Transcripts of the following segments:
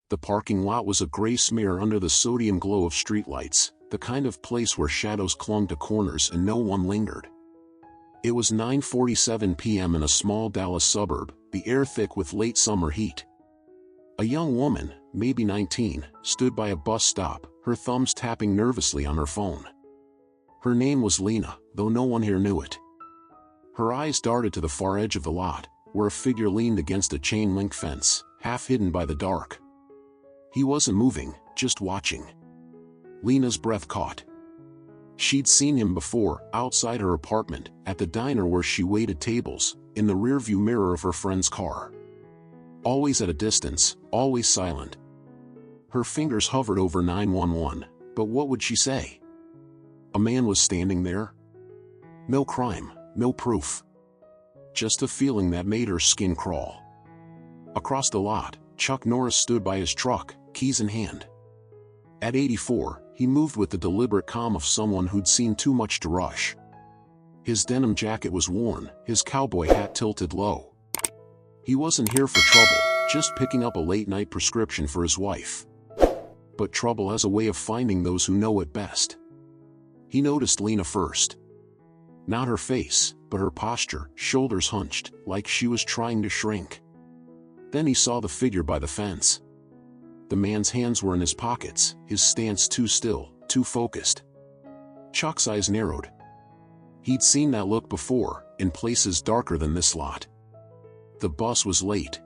The parking lot was a gray smear under the sodium glow of streetlights, the kind of place where shadows clung to corners and no one lingered. It was 9:47 p.m. in a small Dallas suburb, the air thick with late summer heat. A young woman, maybe 19, stood by a bus stop, her thumbs tapping nervously on her phone. Her name was Lena, though no one here knew it. Her eyes darted to the far edge of the lot, where a figure leaned against a chain-link fence, half hidden by the dark. He wasn't moving, just watching. Lena's breath caught. She'd seen him before, outside her apartment, at the diner where she waited tables, in the rearview mirror of her friend's car. Always at a distance, always silent. Her fingers hovered over 911, but what would she say? A man was standing there? No crime, no proof. Just a feeling that made her skin crawl. Across the lot, Chuck Norris stood by his truck, keys in hand. At 84, he moved with the deliberate calm of someone who'd seen too much to rush. His denim jacket was worn, his cowboy hat tilted low. He wasn't here for trouble, just picking up a late-night prescription for his wife. But trouble has a way of finding those who know it best. He noticed Lena first. Not her face, but her posture, shoulders hunched, like she was trying to shrink. Then he saw the figure by the fence. The man's hands were in his pockets, his stance too still, too focused. Chuck's eyes narrowed. He'd seen that look before, in places darker than this lot. The bus was late.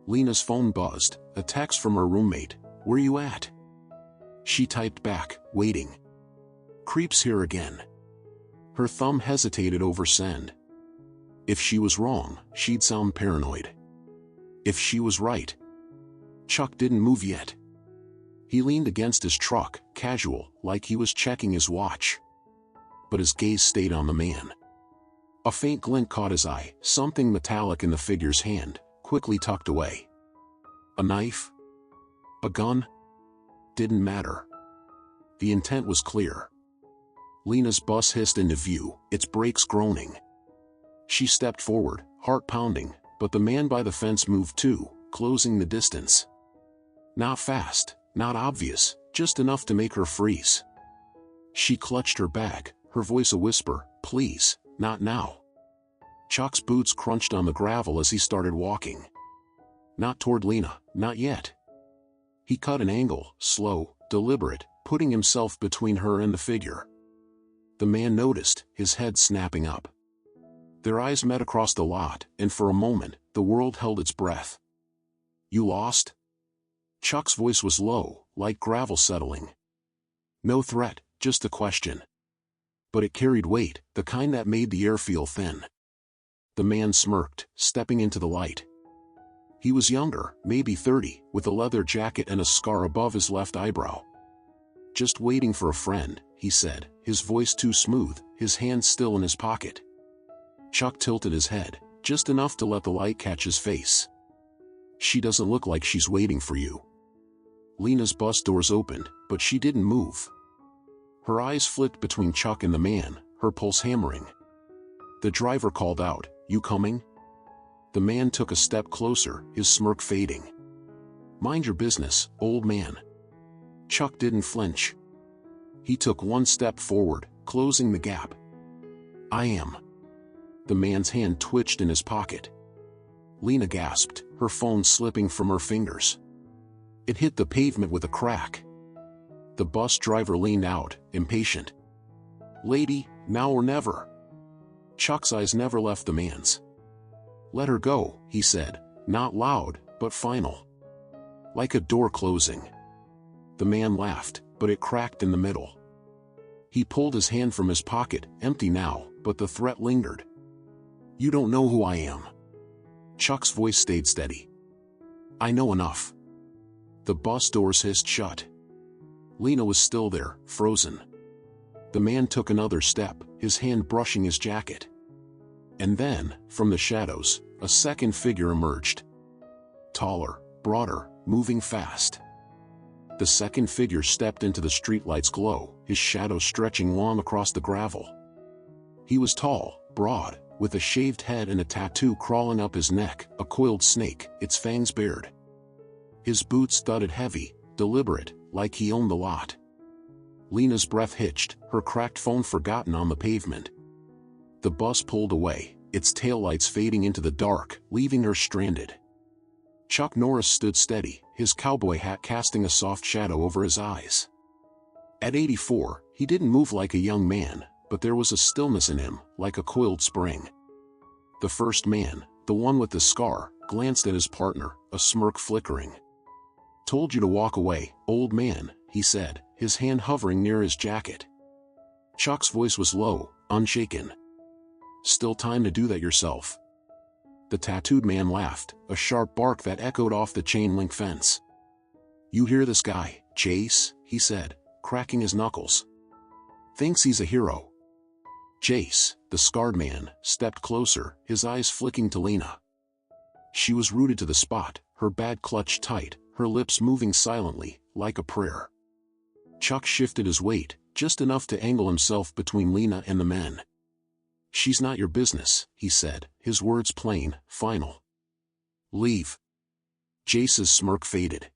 Lena's phone buzzed, a text from her roommate, "Where you at?" She typed back, "Waiting." Creeps here again. Her thumb hesitated over send. If she was wrong, she'd sound paranoid. If she was right. Chuck didn't move yet. He leaned against his truck, casual, like he was checking his watch. But his gaze stayed on the man. A faint glint caught his eye, something metallic in the figure's hand, quickly tucked away. A knife? A gun? Didn't matter. The intent was clear. Lena's bus hissed into view, its brakes groaning. She stepped forward, heart pounding, but the man by the fence moved too, closing the distance. Not fast, not obvious, just enough to make her freeze. She clutched her bag, her voice a whisper, "Please, not now." Chuck's boots crunched on the gravel as he started walking. Not toward Lena, not yet. He cut an angle, slow, deliberate, putting himself between her and the figure. The man noticed, his head snapping up. Their eyes met across the lot, and for a moment, the world held its breath. "You lost?" Chuck's voice was low, like gravel settling. No threat, just a question. But it carried weight, the kind that made the air feel thin. The man smirked, stepping into the light. He was younger, maybe 30, with a leather jacket and a scar above his left eyebrow. "Just waiting for a friend," he said, his voice too smooth, his hand still in his pocket. Chuck tilted his head, just enough to let the light catch his face. "She doesn't look like she's waiting for you." Lena's bus doors opened, but she didn't move. Her eyes flicked between Chuck and the man, her pulse hammering. The driver called out, "You coming?" The man took a step closer, his smirk fading. "Mind your business, old man." Chuck didn't flinch. He took one step forward, closing the gap. "I am." The man's hand twitched in his pocket. Lena gasped, her phone slipping from her fingers. It hit the pavement with a crack. The bus driver leaned out, impatient. "Lady, now or never." Chuck's eyes never left the man's. "Let her go," he said, not loud, but final. Like a door closing. The man laughed, but it cracked in the middle. He pulled his hand from his pocket, empty now, but the threat lingered. "You don't know who I am." Chuck's voice stayed steady. "I know enough." The bus doors hissed shut. Lena was still there, frozen. The man took another step, his hand brushing his jacket. And then, from the shadows, a second figure emerged. Taller, broader, moving fast. The second figure stepped into the streetlight's glow, his shadow stretching long across the gravel. He was tall, broad, with a shaved head and a tattoo crawling up his neck, a coiled snake, its fangs bared. His boots thudded heavy, deliberate, like he owned the lot. Lena's breath hitched, her cracked phone forgotten on the pavement. The bus pulled away, its taillights fading into the dark, leaving her stranded. Chuck Norris stood steady, his cowboy hat casting a soft shadow over his eyes. At 84, he didn't move like a young man, but there was a stillness in him, like a coiled spring. The first man, the one with the scar, glanced at his partner, a smirk flickering. "Told you to walk away, old man," he said, his hand hovering near his jacket. Chuck's voice was low, unshaken. "Still time to do that yourself." The tattooed man laughed, a sharp bark that echoed off the chain-link fence. "You hear this guy, Chase?" he said, cracking his knuckles. "Thinks he's a hero." Chase, the scarred man, stepped closer, his eyes flicking to Lena. She was rooted to the spot, her bag clutched tight, her lips moving silently, like a prayer. Chuck shifted his weight, just enough to angle himself between Lena and the men. "She's not your business," he said, his words plain, final. "Leave." Jace's smirk faded.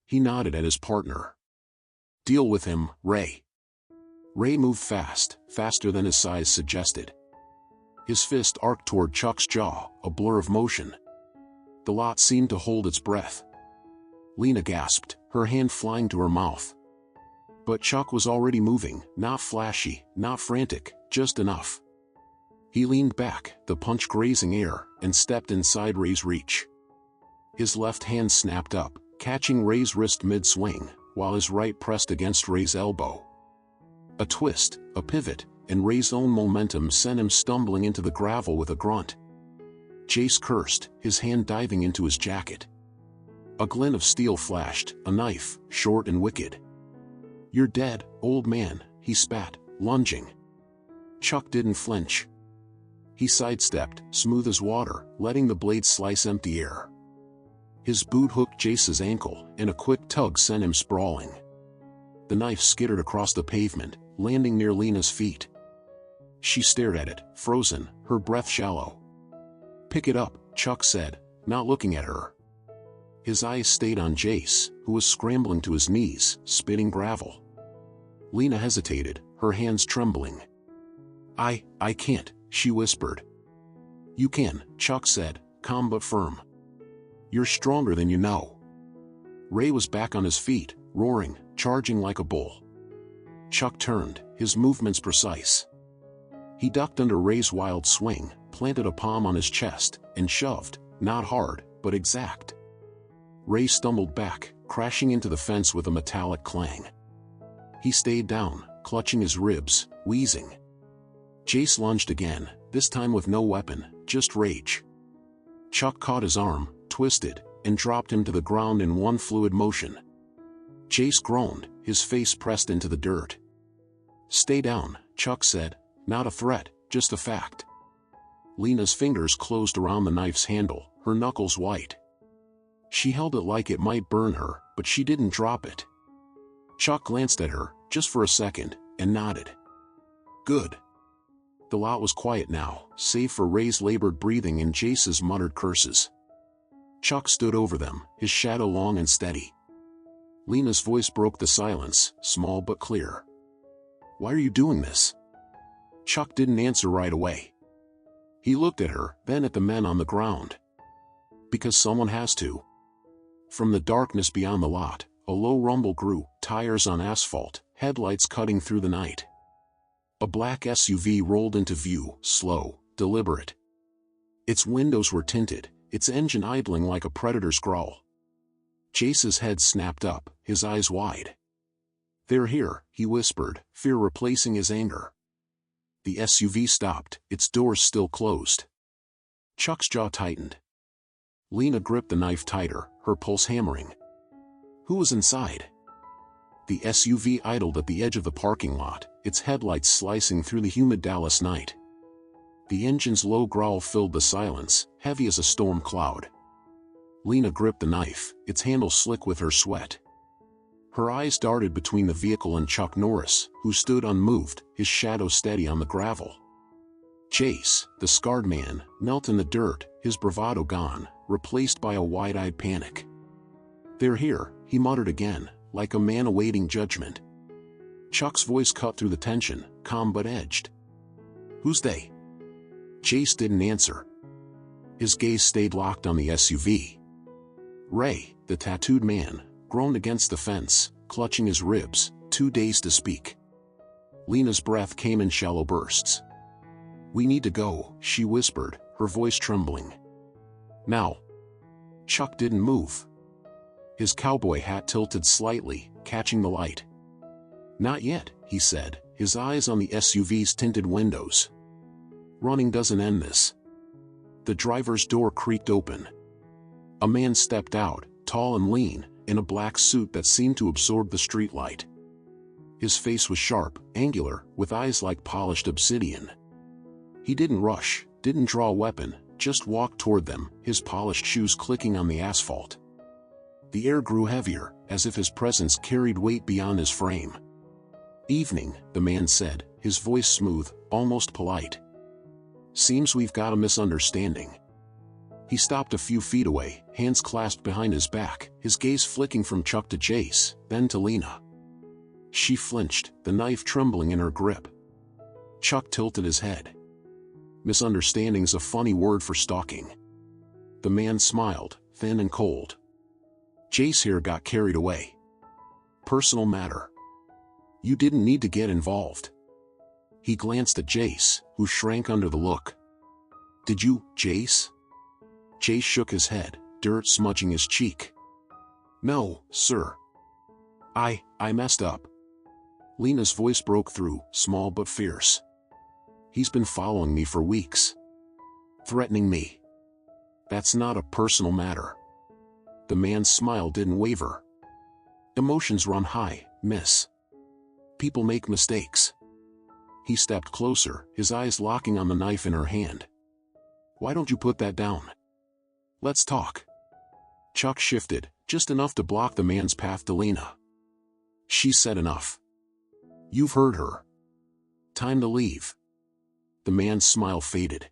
He nodded at his partner. "Deal with him, Ray." Ray moved fast, faster than his size suggested. His fist arced toward Chuck's jaw, a blur of motion. The lot seemed to hold its breath. Lena gasped, her hand flying to her mouth. But Chuck was already moving, not flashy, not frantic, just enough. He leaned back, the punch grazing air, and stepped inside Ray's reach. His left hand snapped up, catching Ray's wrist mid-swing, while his right pressed against Ray's elbow. A twist, a pivot, and Ray's own momentum sent him stumbling into the gravel with a grunt. Chase cursed, his hand diving into his jacket. A glint of steel flashed, a knife, short and wicked. "You're dead, old man," he spat, lunging. Chuck didn't flinch. He sidestepped, smooth as water, letting the blade slice empty air. His boot hooked Jace's ankle, and a quick tug sent him sprawling. The knife skittered across the pavement, landing near Lena's feet. She stared at it, frozen, her breath shallow. "Pick it up," Chuck said, not looking at her. His eyes stayed on Jace, who was scrambling to his knees, spitting gravel. Lena hesitated, her hands trembling. I can't," she whispered. "You can," Chuck said, calm but firm. "You're stronger than you know." Ray was back on his feet, roaring, charging like a bull. Chuck turned, his movements precise. He ducked under Ray's wild swing, planted a palm on his chest, and shoved, not hard, but exact. Ray stumbled back, crashing into the fence with a metallic clang. He stayed down, clutching his ribs, wheezing. Jace lunged again, this time with no weapon, just rage. Chuck caught his arm, twisted, and dropped him to the ground in one fluid motion. Jace groaned, his face pressed into the dirt. "Stay down," Chuck said, "not a threat, just a fact." Lena's fingers closed around the knife's handle, her knuckles white. She held it like it might burn her, but she didn't drop it. Chuck glanced at her, just for a second, and nodded. "Good." The lot was quiet now, save for Ray's labored breathing and Jace's muttered curses. Chuck stood over them, his shadow long and steady. Lena's voice broke the silence, small but clear. "Why are you doing this?" Chuck didn't answer right away. He looked at her, then at the men on the ground. "Because someone has to." From the darkness beyond the lot, a low rumble grew, tires on asphalt, headlights cutting through the night. A black SUV rolled into view, slow, deliberate. Its windows were tinted, its engine idling like a predator's growl. Jace's head snapped up, his eyes wide. "They're here," he whispered, fear replacing his anger. The SUV stopped, its doors still closed. Chuck's jaw tightened. Lena gripped the knife tighter, her pulse hammering. Who was inside? The SUV idled at the edge of the parking lot, its headlights slicing through the humid Dallas night. The engine's low growl filled the silence, heavy as a storm cloud. Lena gripped the knife, its handle slick with her sweat. Her eyes darted between the vehicle and Chuck Norris, who stood unmoved, his shadow steady on the gravel. Chase, the scarred man, knelt in the dirt, his bravado gone, replaced by a wide-eyed panic. "They're here," he muttered again, like a man awaiting judgment. Chuck's voice cut through the tension, calm but edged. "Who's they?" Jace didn't answer. His gaze stayed locked on the SUV. Ray, the tattooed man, groaned against the fence, clutching his ribs, too dazed to speak. Lena's breath came in shallow bursts. "We need to go," she whispered, her voice trembling. "Now." Chuck didn't move. His cowboy hat tilted slightly, catching the light. "Not yet," he said, his eyes on the SUV's tinted windows. "Running doesn't end this." The driver's door creaked open. A man stepped out, tall and lean, in a black suit that seemed to absorb the streetlight. His face was sharp, angular, with eyes like polished obsidian. He didn't rush, didn't draw a weapon, just walked toward them, his polished shoes clicking on the asphalt. The air grew heavier, as if his presence carried weight beyond his frame. "Evening," the man said, his voice smooth, almost polite. "Seems we've got a misunderstanding." He stopped a few feet away, hands clasped behind his back, his gaze flicking from Chuck to Jace, then to Lena. She flinched, the knife trembling in her grip. Chuck tilted his head. "Misunderstanding's a funny word for stalking." The man smiled, thin and cold. "Jace here got carried away. Personal matter. You didn't need to get involved." He glanced at Jace, who shrank under the look. "Did you, Jace?" Jace shook his head, dirt smudging his cheek. "No, sir. I messed up." Lena's voice broke through, small but fierce. "He's been following me for weeks. Threatening me. That's not a personal matter." The man's smile didn't waver. "Emotions run high, miss. People make mistakes." He stepped closer, his eyes locking on the knife in her hand. "Why don't you put that down? Let's talk." Chuck shifted, just enough to block the man's path to Lena. She said enough. "You've heard her. Time to leave." The man's smile faded.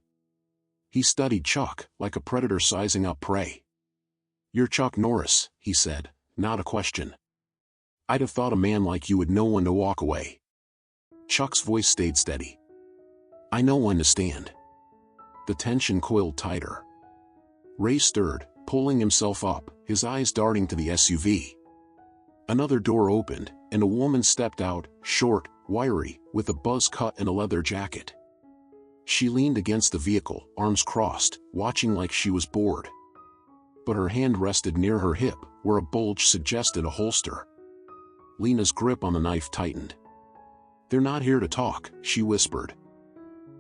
He studied Chuck, like a predator sizing up prey. "You're Chuck Norris," he said, not a question. "I'd have thought a man like you would know when to walk away." Chuck's voice stayed steady. "I know when to stand." The tension coiled tighter. Ray stirred, pulling himself up, his eyes darting to the SUV. Another door opened, and a woman stepped out, short, wiry, with a buzz cut and a leather jacket. She leaned against the vehicle, arms crossed, watching like she was bored. But her hand rested near her hip, where a bulge suggested a holster. Lena's grip on the knife tightened. "They're not here to talk," she whispered.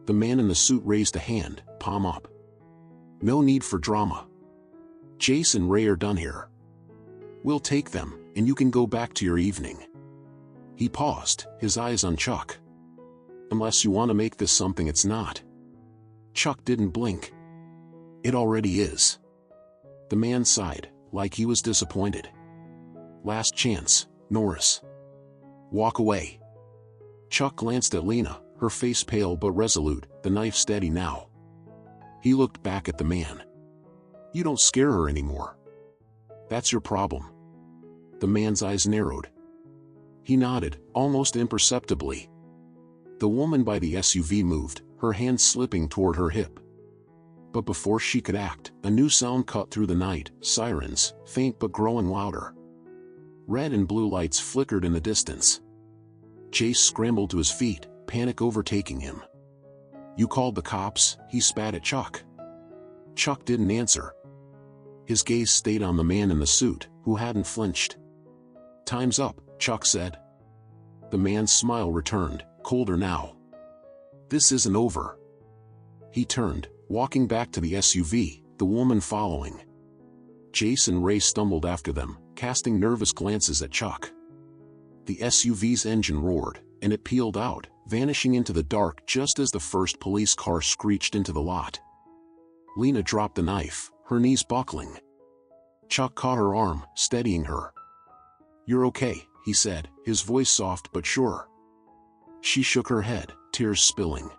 The man in the suit raised a hand, palm up. "No need for drama. Jace and Ray are done here. We'll take them, and you can go back to your evening." He paused, his eyes on Chuck. "Unless you want to make this something it's not." Chuck didn't blink. "It already is." The man sighed, like he was disappointed. "Last chance, Norris. Walk away." Chuck glanced at Lena, her face pale but resolute, the knife steady now. He looked back at the man. "You don't scare her anymore. That's your problem." The man's eyes narrowed. He nodded, almost imperceptibly. The woman by the SUV moved, her hand slipping toward her hip. But before she could act, a new sound cut through the night, sirens, faint but growing louder. Red and blue lights flickered in the distance. Jace scrambled to his feet, panic overtaking him. "You called the cops?" he spat at Chuck. Chuck didn't answer. His gaze stayed on the man in the suit, who hadn't flinched. "Time's up," Chuck said. The man's smile returned, colder now. "This isn't over." He turned, walking back to the SUV, the woman following. Jace and Ray stumbled after them, casting nervous glances at Chuck. The SUV's engine roared, and it peeled out, vanishing into the dark just as the first police car screeched into the lot. Lena dropped the knife, her knees buckling. Chuck caught her arm, steadying her. "You're okay," he said, his voice soft but sure. She shook her head, tears spilling.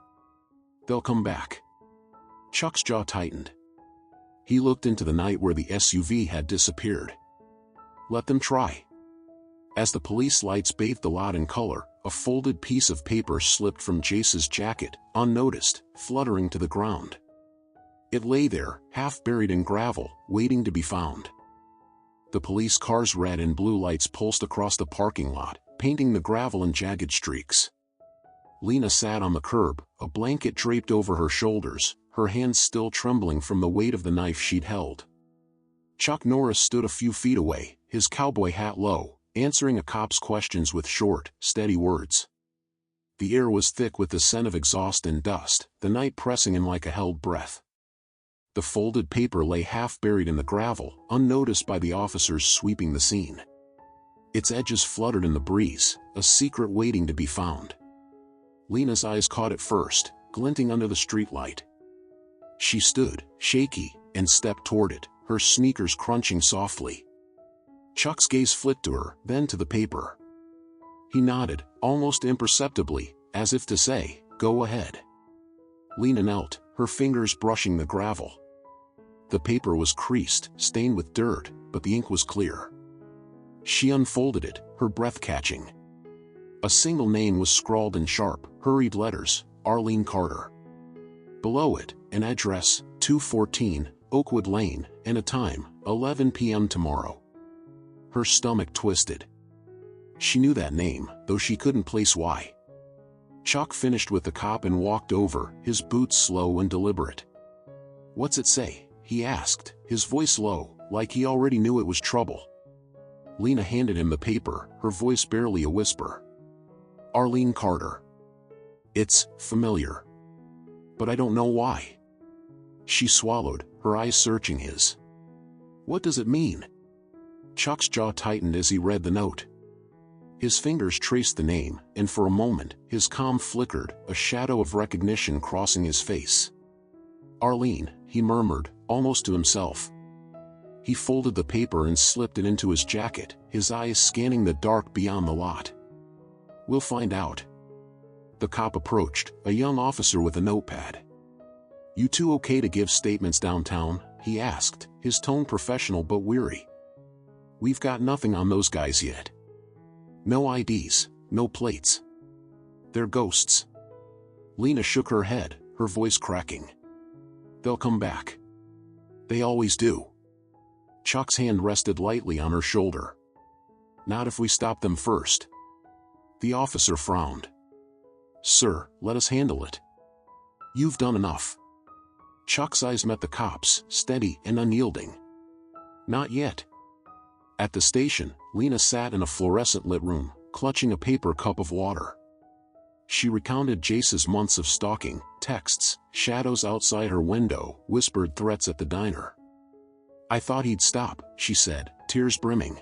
"They'll come back." Chuck's jaw tightened. He looked into the night where the SUV had disappeared. Let them try. As the police lights bathed the lot in color, a folded piece of paper slipped from Jace's jacket, unnoticed, fluttering to the ground. It lay there, half buried in gravel, waiting to be found. The police car's red and blue lights pulsed across the parking lot, painting the gravel in jagged streaks. Lena sat on the curb, a blanket draped over her shoulders, her hands still trembling from the weight of the knife she'd held. Chuck Norris stood a few feet away, his cowboy hat low, answering a cop's questions with short, steady words. The air was thick with the scent of exhaust and dust, the night pressing in like a held breath. The folded paper lay half buried in the gravel, unnoticed by the officers sweeping the scene. Its edges fluttered in the breeze, a secret waiting to be found. Lena's eyes caught it first, glinting under the streetlight. She stood, shaky, and stepped toward it, her sneakers crunching softly. Chuck's gaze flicked to her, then to the paper. He nodded, almost imperceptibly, as if to say, "Go ahead." Lena knelt, her fingers brushing the gravel. The paper was creased, stained with dirt, but the ink was clear. She unfolded it, her breath catching. A single name was scrawled in sharp, hurried letters, Arlene Carter. Below it, an address, 214, Oakwood Lane, and a time, 11 p.m. tomorrow. Her stomach twisted. She knew that name, though she couldn't place why. Chuck finished with the cop and walked over, his boots slow and deliberate. "What's it say?" he asked, his voice low, like he already knew it was trouble. Lena handed him the paper, her voice barely a whisper. "Arlene Carter. It's familiar. But I don't know why." She swallowed, her eyes searching his. "What does it mean?" Chuck's jaw tightened as he read the note. His fingers traced the name, and for a moment, his calm flickered, a shadow of recognition crossing his face. "Arlene," he murmured, almost to himself. He folded the paper and slipped it into his jacket, his eyes scanning the dark beyond the lot. "We'll find out." The cop approached, a young officer with a notepad. "You two okay to give statements downtown?" he asked, his tone professional but weary. "We've got nothing on those guys yet. No IDs, no plates. They're ghosts." Lena shook her head, her voice cracking. "They'll come back. They always do." Chuck's hand rested lightly on her shoulder. "Not if we stop them first." The officer frowned. "Sir, let us handle it. You've done enough." Chuck's eyes met the cop's, steady and unyielding. "Not yet." At the station, Lena sat in a fluorescent-lit room, clutching a paper cup of water. She recounted Jace's months of stalking, texts, shadows outside her window, whispered threats at the diner. "I thought he'd stop," she said, tears brimming.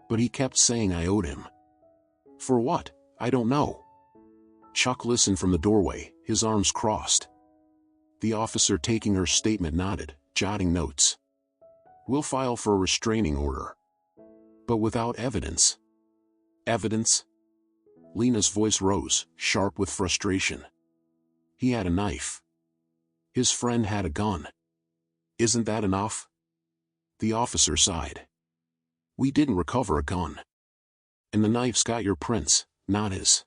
"But he kept saying I owed him. For what? I don't know." Chuck listened from the doorway, his arms crossed. The officer taking her statement nodded, jotting notes. "We'll file for a restraining order." "But without evidence." "Evidence?" Lena's voice rose, sharp with frustration. "He had a knife. His friend had a gun. Isn't that enough?" The officer sighed. "We didn't recover a gun. And the knife's got your prints, not his."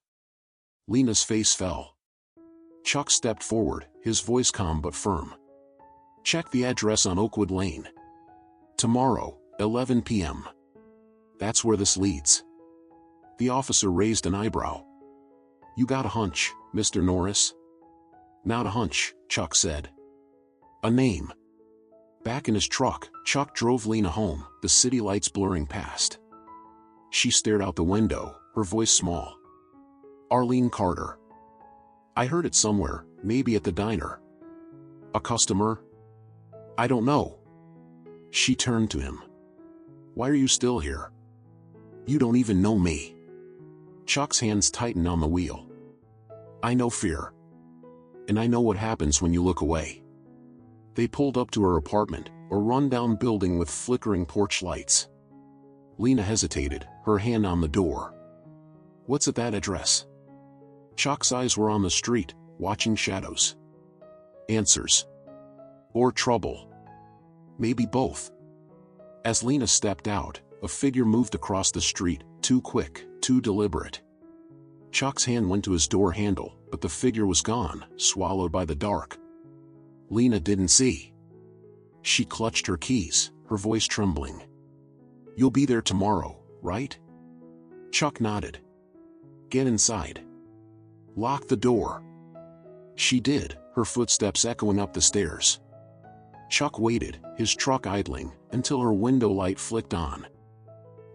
Lena's face fell. Chuck stepped forward, his voice calm but firm. "Check the address on Oakwood Lane. Tomorrow, 11 p.m. That's where this leads." The officer raised an eyebrow. "You got a hunch, Mr. Norris?" "Not a hunch," Chuck said. "A name." Back in his truck, Chuck drove Lena home, the city lights blurring past. She stared out the window, her voice small. "Arlene Carter. I heard it somewhere, maybe at the diner." "A customer?" "I don't know." She turned to him. "Why are you still here? You don't even know me." Chuck's hands tightened on the wheel. "I know fear. And I know what happens when you look away." They pulled up to her apartment, a run-down building with flickering porch lights. Lena hesitated, her hand on the door. "What's at that address?" Chuck's eyes were on the street, watching shadows. "Answers. Or trouble. Maybe both." As Lena stepped out, a figure moved across the street, too quick, too deliberate. Chuck's hand went to his door handle, but the figure was gone, swallowed by the dark. Lena didn't see. She clutched her keys, her voice trembling. "You'll be there tomorrow, right?" Chuck nodded. "Get inside. Lock the door." She did, her footsteps echoing up the stairs. Chuck waited, his truck idling, until her window light flicked on.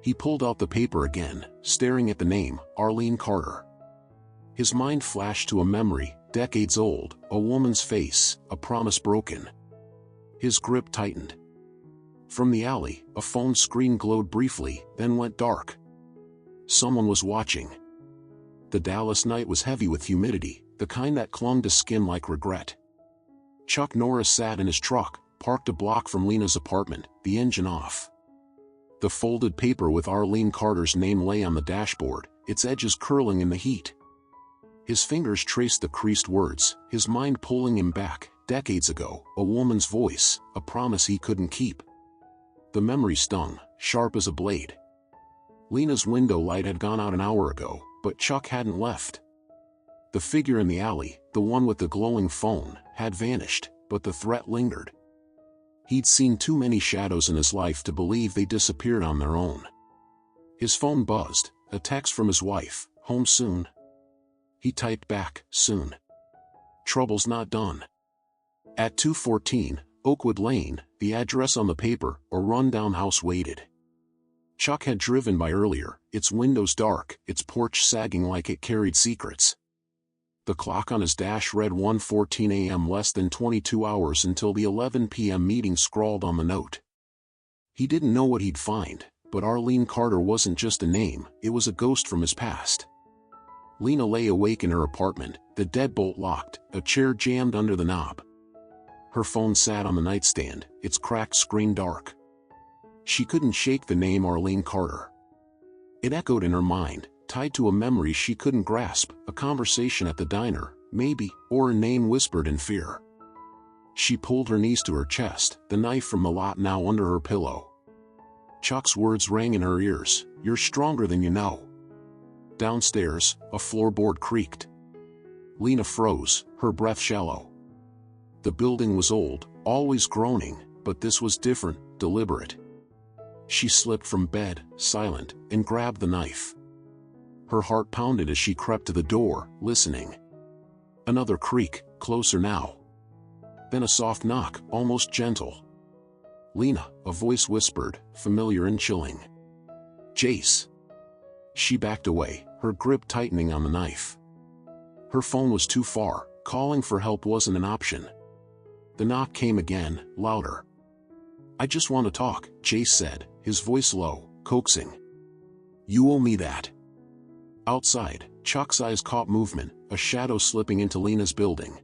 He pulled out the paper again, staring at the name, Arlene Carter. His mind flashed to a memory, decades old, a woman's face, a promise broken. His grip tightened. From the alley, a phone screen glowed briefly, then went dark. Someone was watching. The Dallas night was heavy with humidity, the kind that clung to skin like regret. Chuck Norris sat in his truck, parked a block from Lena's apartment, the engine off. The folded paper with Arlene Carter's name lay on the dashboard, its edges curling in the heat. His fingers traced the creased words, his mind pulling him back, decades ago, a woman's voice, a promise he couldn't keep. The memory stung, sharp as a blade. Lena's window light had gone out an hour ago, but Chuck hadn't left. The figure in the alley, the one with the glowing phone, had vanished, but the threat lingered. He'd seen too many shadows in his life to believe they disappeared on their own. His phone buzzed, a text from his wife, "Home soon?" He typed back, "Soon. Trouble's not done." At 214, Oakwood Lane, the address on the paper, a run-down house waited. Chuck had driven by earlier, its windows dark, its porch sagging like it carried secrets. The clock on his dash read 1:14 a.m. less than 22 hours until the 11 p.m. meeting scrawled on the note. He didn't know what he'd find, but Arlene Carter wasn't just a name, it was a ghost from his past. Lena lay awake in her apartment, the deadbolt locked, a chair jammed under the knob. Her phone sat on the nightstand, its cracked screen dark. She couldn't shake the name Arlene Carter. It echoed in her mind, tied to a memory she couldn't grasp, a conversation at the diner, maybe, or a name whispered in fear. She pulled her knees to her chest, the knife from the lot now under her pillow. Chuck's words rang in her ears, "You're stronger than you know." Downstairs, a floorboard creaked. Lena froze, her breath shallow. The building was old, always groaning, but this was different, deliberate. She slipped from bed, silent, and grabbed the knife. Her heart pounded as she crept to the door, listening. Another creak, closer now. Then a soft knock, almost gentle. "Lena," a voice whispered, familiar and chilling. "Jace." She backed away, her grip tightening on the knife. Her phone was too far, calling for help wasn't an option. The knock came again, louder. "I just want to talk," Jace said, his voice low, coaxing. "You owe me that." Outside, Chuck's eyes caught movement, a shadow slipping into Lena's building.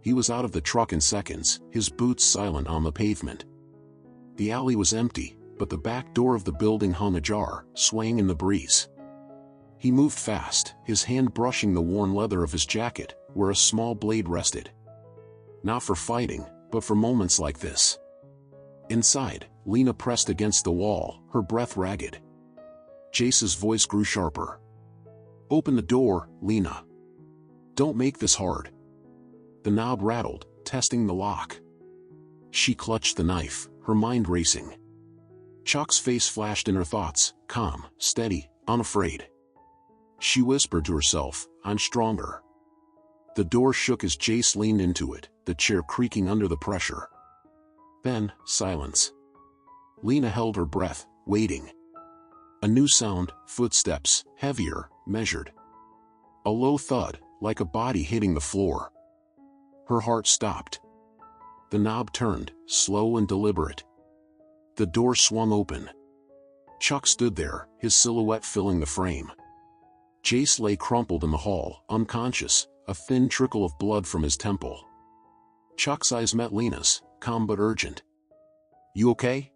He was out of the truck in seconds, his boots silent on the pavement. The alley was empty, but the back door of the building hung ajar, swaying in the breeze. He moved fast, his hand brushing the worn leather of his jacket, where a small blade rested. Not for fighting, but for moments like this. Inside, Lena pressed against the wall, her breath ragged. Jace's voice grew sharper. "Open the door, Lena. Don't make this hard." The knob rattled, testing the lock. She clutched the knife, her mind racing. Chuck's face flashed in her thoughts, calm, steady, unafraid. She whispered to herself, "I'm stronger." The door shook as Jace leaned into it, the chair creaking under the pressure. Then, silence. Lena held her breath, waiting. A new sound, footsteps, heavier, measured. A low thud, like a body hitting the floor. Her heart stopped. The knob turned, slow and deliberate. The door swung open. Chuck stood there, his silhouette filling the frame. Jace lay crumpled in the hall, unconscious, a thin trickle of blood from his temple. Chuck's eyes met Lena's, calm but urgent. "You okay?"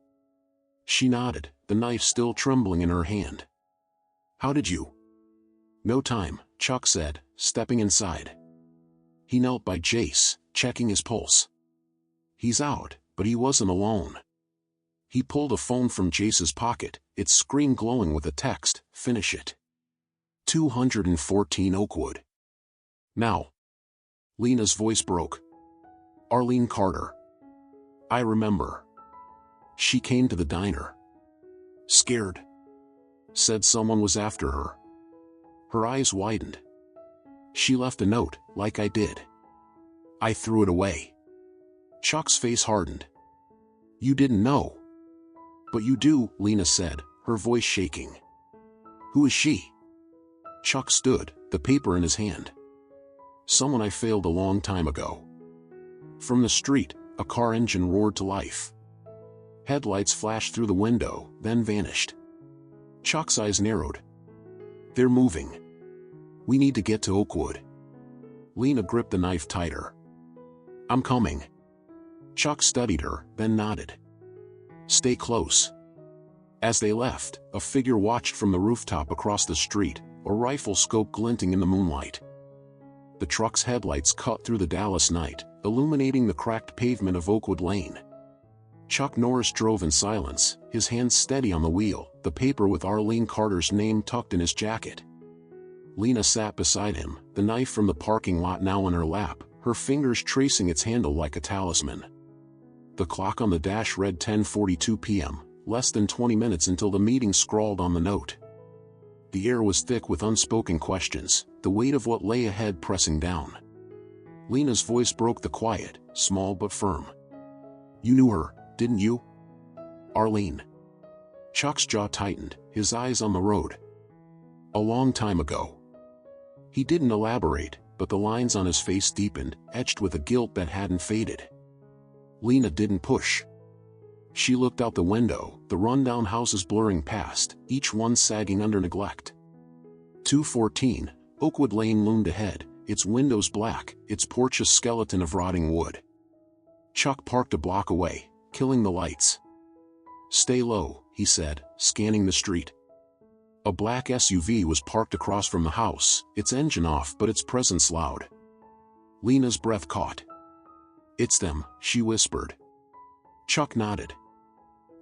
She nodded, the knife still trembling in her hand. "How did you?" "No time," Chuck said, stepping inside. He knelt by Jace, checking his pulse. He's out, but he wasn't alone. He pulled a phone from Jace's pocket, its screen glowing with a text, "Finish it. 214 Oakwood. Now." Lena's voice broke. "Arlene Carter. I remember. She came to the diner. Scared. Said someone was after her." Her eyes widened. "She left a note, like I did. I threw it away." Chuck's face hardened. "You didn't know." "But you do," Lena said, her voice shaking. "Who is she?" Chuck stood, the paper in his hand. "Someone I failed a long time ago." From the street, a car engine roared to life. Headlights flashed through the window, then vanished. Chuck's eyes narrowed. "They're moving. We need to get to Oakwood." Lena gripped the knife tighter. "I'm coming." Chuck studied her, then nodded. "Stay close." As they left, a figure watched from the rooftop across the street, a rifle scope glinting in the moonlight. The truck's headlights cut through the Dallas night, illuminating the cracked pavement of Oakwood Lane. Chuck Norris drove in silence, his hands steady on the wheel, the paper with Arlene Carter's name tucked in his jacket. Lena sat beside him, the knife from the parking lot now in her lap, her fingers tracing its handle like a talisman. The clock on the dash read 10:42 p.m., less than 20 minutes until the meeting scrawled on the note. The air was thick with unspoken questions, the weight of what lay ahead pressing down. Lena's voice broke the quiet, small but firm. "You knew her, didn't you? Arlene." Chuck's jaw tightened, his eyes on the road. "A long time ago." He didn't elaborate, but the lines on his face deepened, etched with a guilt that hadn't faded. Lena didn't push. She looked out the window, the rundown houses blurring past, each one sagging under neglect. 214, Oakwood Lane loomed ahead, its windows black, its porch a skeleton of rotting wood. Chuck parked a block away, killing the lights. "Stay low," he said, scanning the street. A black SUV was parked across from the house, its engine off but its presence loud. Lena's breath caught. "It's them," she whispered. Chuck nodded.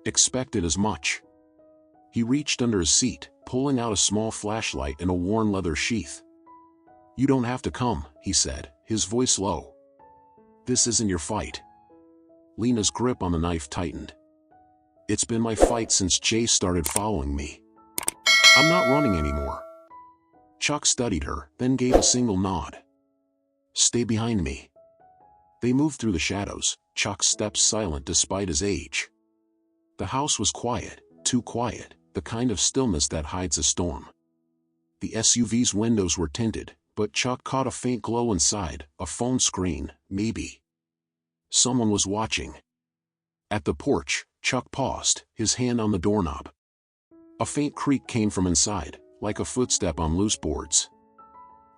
"Expected as much." He reached under his seat, pulling out a small flashlight and a worn leather sheath. "You don't have to come," he said, his voice low. "This isn't your fight." Lena's grip on the knife tightened. "It's been my fight since Jay started following me. I'm not running anymore." Chuck studied her, then gave a single nod. "Stay behind me." They moved through the shadows, Chuck's steps silent despite his age. The house was quiet, too quiet, the kind of stillness that hides a storm. The SUV's windows were tinted, but Chuck caught a faint glow inside, a phone screen, maybe. Someone was watching. At the porch, Chuck paused, his hand on the doorknob. A faint creak came from inside, like a footstep on loose boards.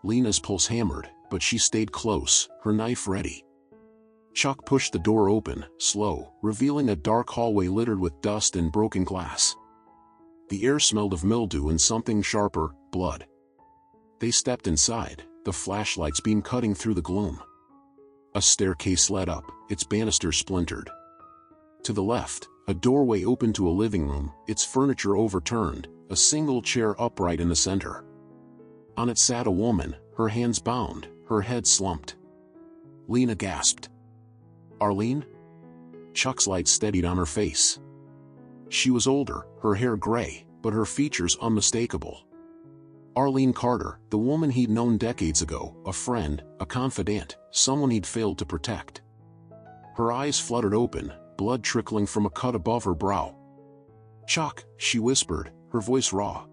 Lena's pulse hammered, but she stayed close, her knife ready. Chuck pushed the door open, slow, revealing a dark hallway littered with dust and broken glass. The air smelled of mildew and something sharper, blood. They stepped inside, the flashlight's beam cutting through the gloom. A staircase led up, its banisters splintered. To the left, a doorway opened to a living room, its furniture overturned, a single chair upright in the center. On it sat a woman, her hands bound, her head slumped. Lena gasped. "Arlene?" Chuck's light steadied on her face. She was older, her hair gray, but her features unmistakable. Arlene Carter, the woman he'd known decades ago, a friend, a confidant, someone he'd failed to protect. Her eyes fluttered open, blood trickling from a cut above her brow. "Chuck," she whispered, her voice raw.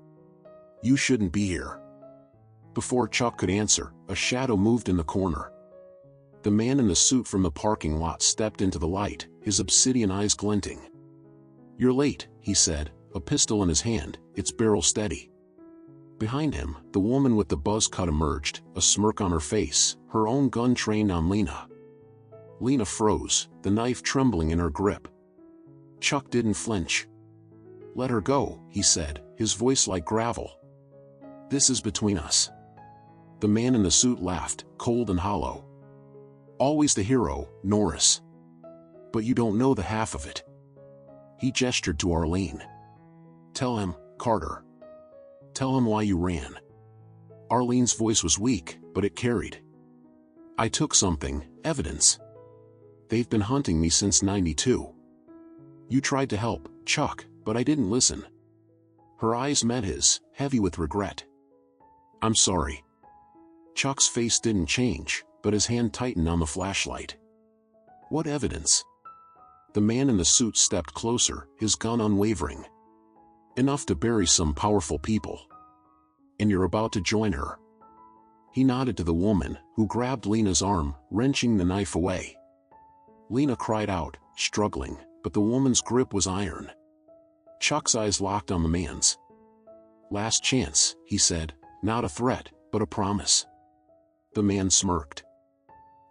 "You shouldn't be here." Before Chuck could answer, a shadow moved in the corner. The man in the suit from the parking lot stepped into the light, his obsidian eyes glinting. "You're late," he said, a pistol in his hand, its barrel steady. Behind him, the woman with the buzz cut emerged, a smirk on her face, her own gun trained on Lena. Lena froze, the knife trembling in her grip. Chuck didn't flinch. "Let her go," he said, his voice like gravel. "This is between us." The man in the suit laughed, cold and hollow. "Always the hero, Norris. But you don't know the half of it. He gestured to Arlene. "Tell him, Carter. Tell him why you ran." Arlene's voice was weak, but it carried. "I took something, evidence. They've been hunting me since '92. You tried to help, Chuck, but I didn't listen." Her eyes met his, heavy with regret. "I'm sorry." Chuck's face didn't change, but his hand tightened on the flashlight. "What evidence?" The man in the suit stepped closer, his gun unwavering. "Enough to bury some powerful people. And you're about to join her." He nodded to the woman, who grabbed Lena's arm, wrenching the knife away. Lena cried out, struggling, but the woman's grip was iron. Chuck's eyes locked on the man's. "Last chance," he said, "not a threat, but a promise." The man smirked.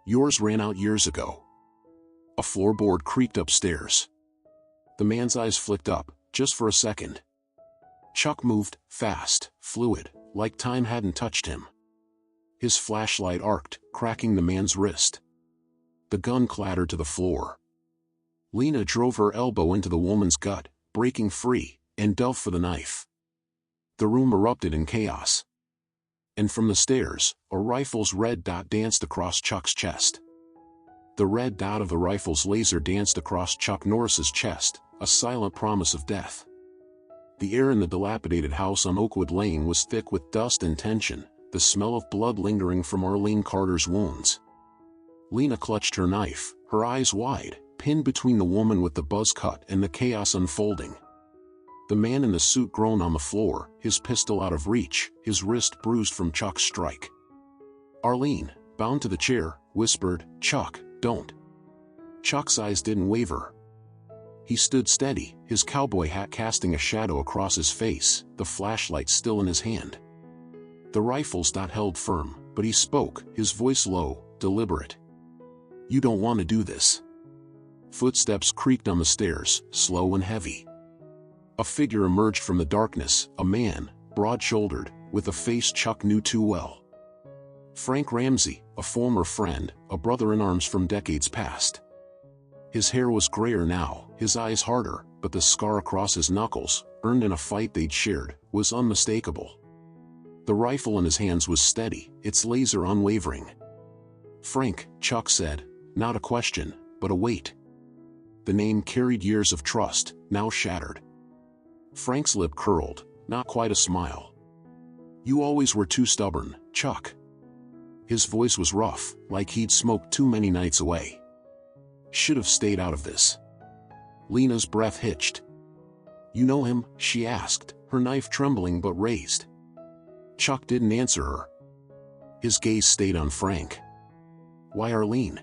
"Yours ran out years ago." A floorboard creaked upstairs. The man's eyes flicked up, just for a second. Chuck moved, fast, fluid, like time hadn't touched him. His flashlight arced, cracking the man's wrist. The gun clattered to the floor. Lena drove her elbow into the woman's gut, breaking free, and dove for the knife. The room erupted in chaos. And from the stairs, a rifle's red dot danced across Chuck's chest. The red dot of the rifle's laser danced across Chuck Norris's chest, a silent promise of death. The air in the dilapidated house on Oakwood Lane was thick with dust and tension, the smell of blood lingering from Arlene Carter's wounds. Lena clutched her knife, her eyes wide, pinned between the woman with the buzz cut and the chaos unfolding. The man in the suit groaned on the floor, his pistol out of reach, his wrist bruised from Chuck's strike. Arlene, bound to the chair, whispered, "Chuck, don't." Chuck's eyes didn't waver. He stood steady, his cowboy hat casting a shadow across his face, the flashlight still in his hand. The rifle's dot held firm, but he spoke, his voice low, deliberate. "You don't want to do this." Footsteps creaked on the stairs, slow and heavy. A figure emerged from the darkness, a man, broad-shouldered, with a face Chuck knew too well. Frank Ramsey, a former friend, a brother-in-arms from decades past. His hair was grayer now, his eyes harder, but the scar across his knuckles, earned in a fight they'd shared, was unmistakable. The rifle in his hands was steady, its laser unwavering. "Frank," Chuck said, not a question, but a weight. The name carried years of trust, now shattered. Frank's lip curled, not quite a smile. "You always were too stubborn, Chuck." His voice was rough, like he'd smoked too many nights away. "Should have stayed out of this." Lena's breath hitched. "You know him?" she asked, her knife trembling but raised. Chuck didn't answer her. His gaze stayed on Frank. "Why Arlene?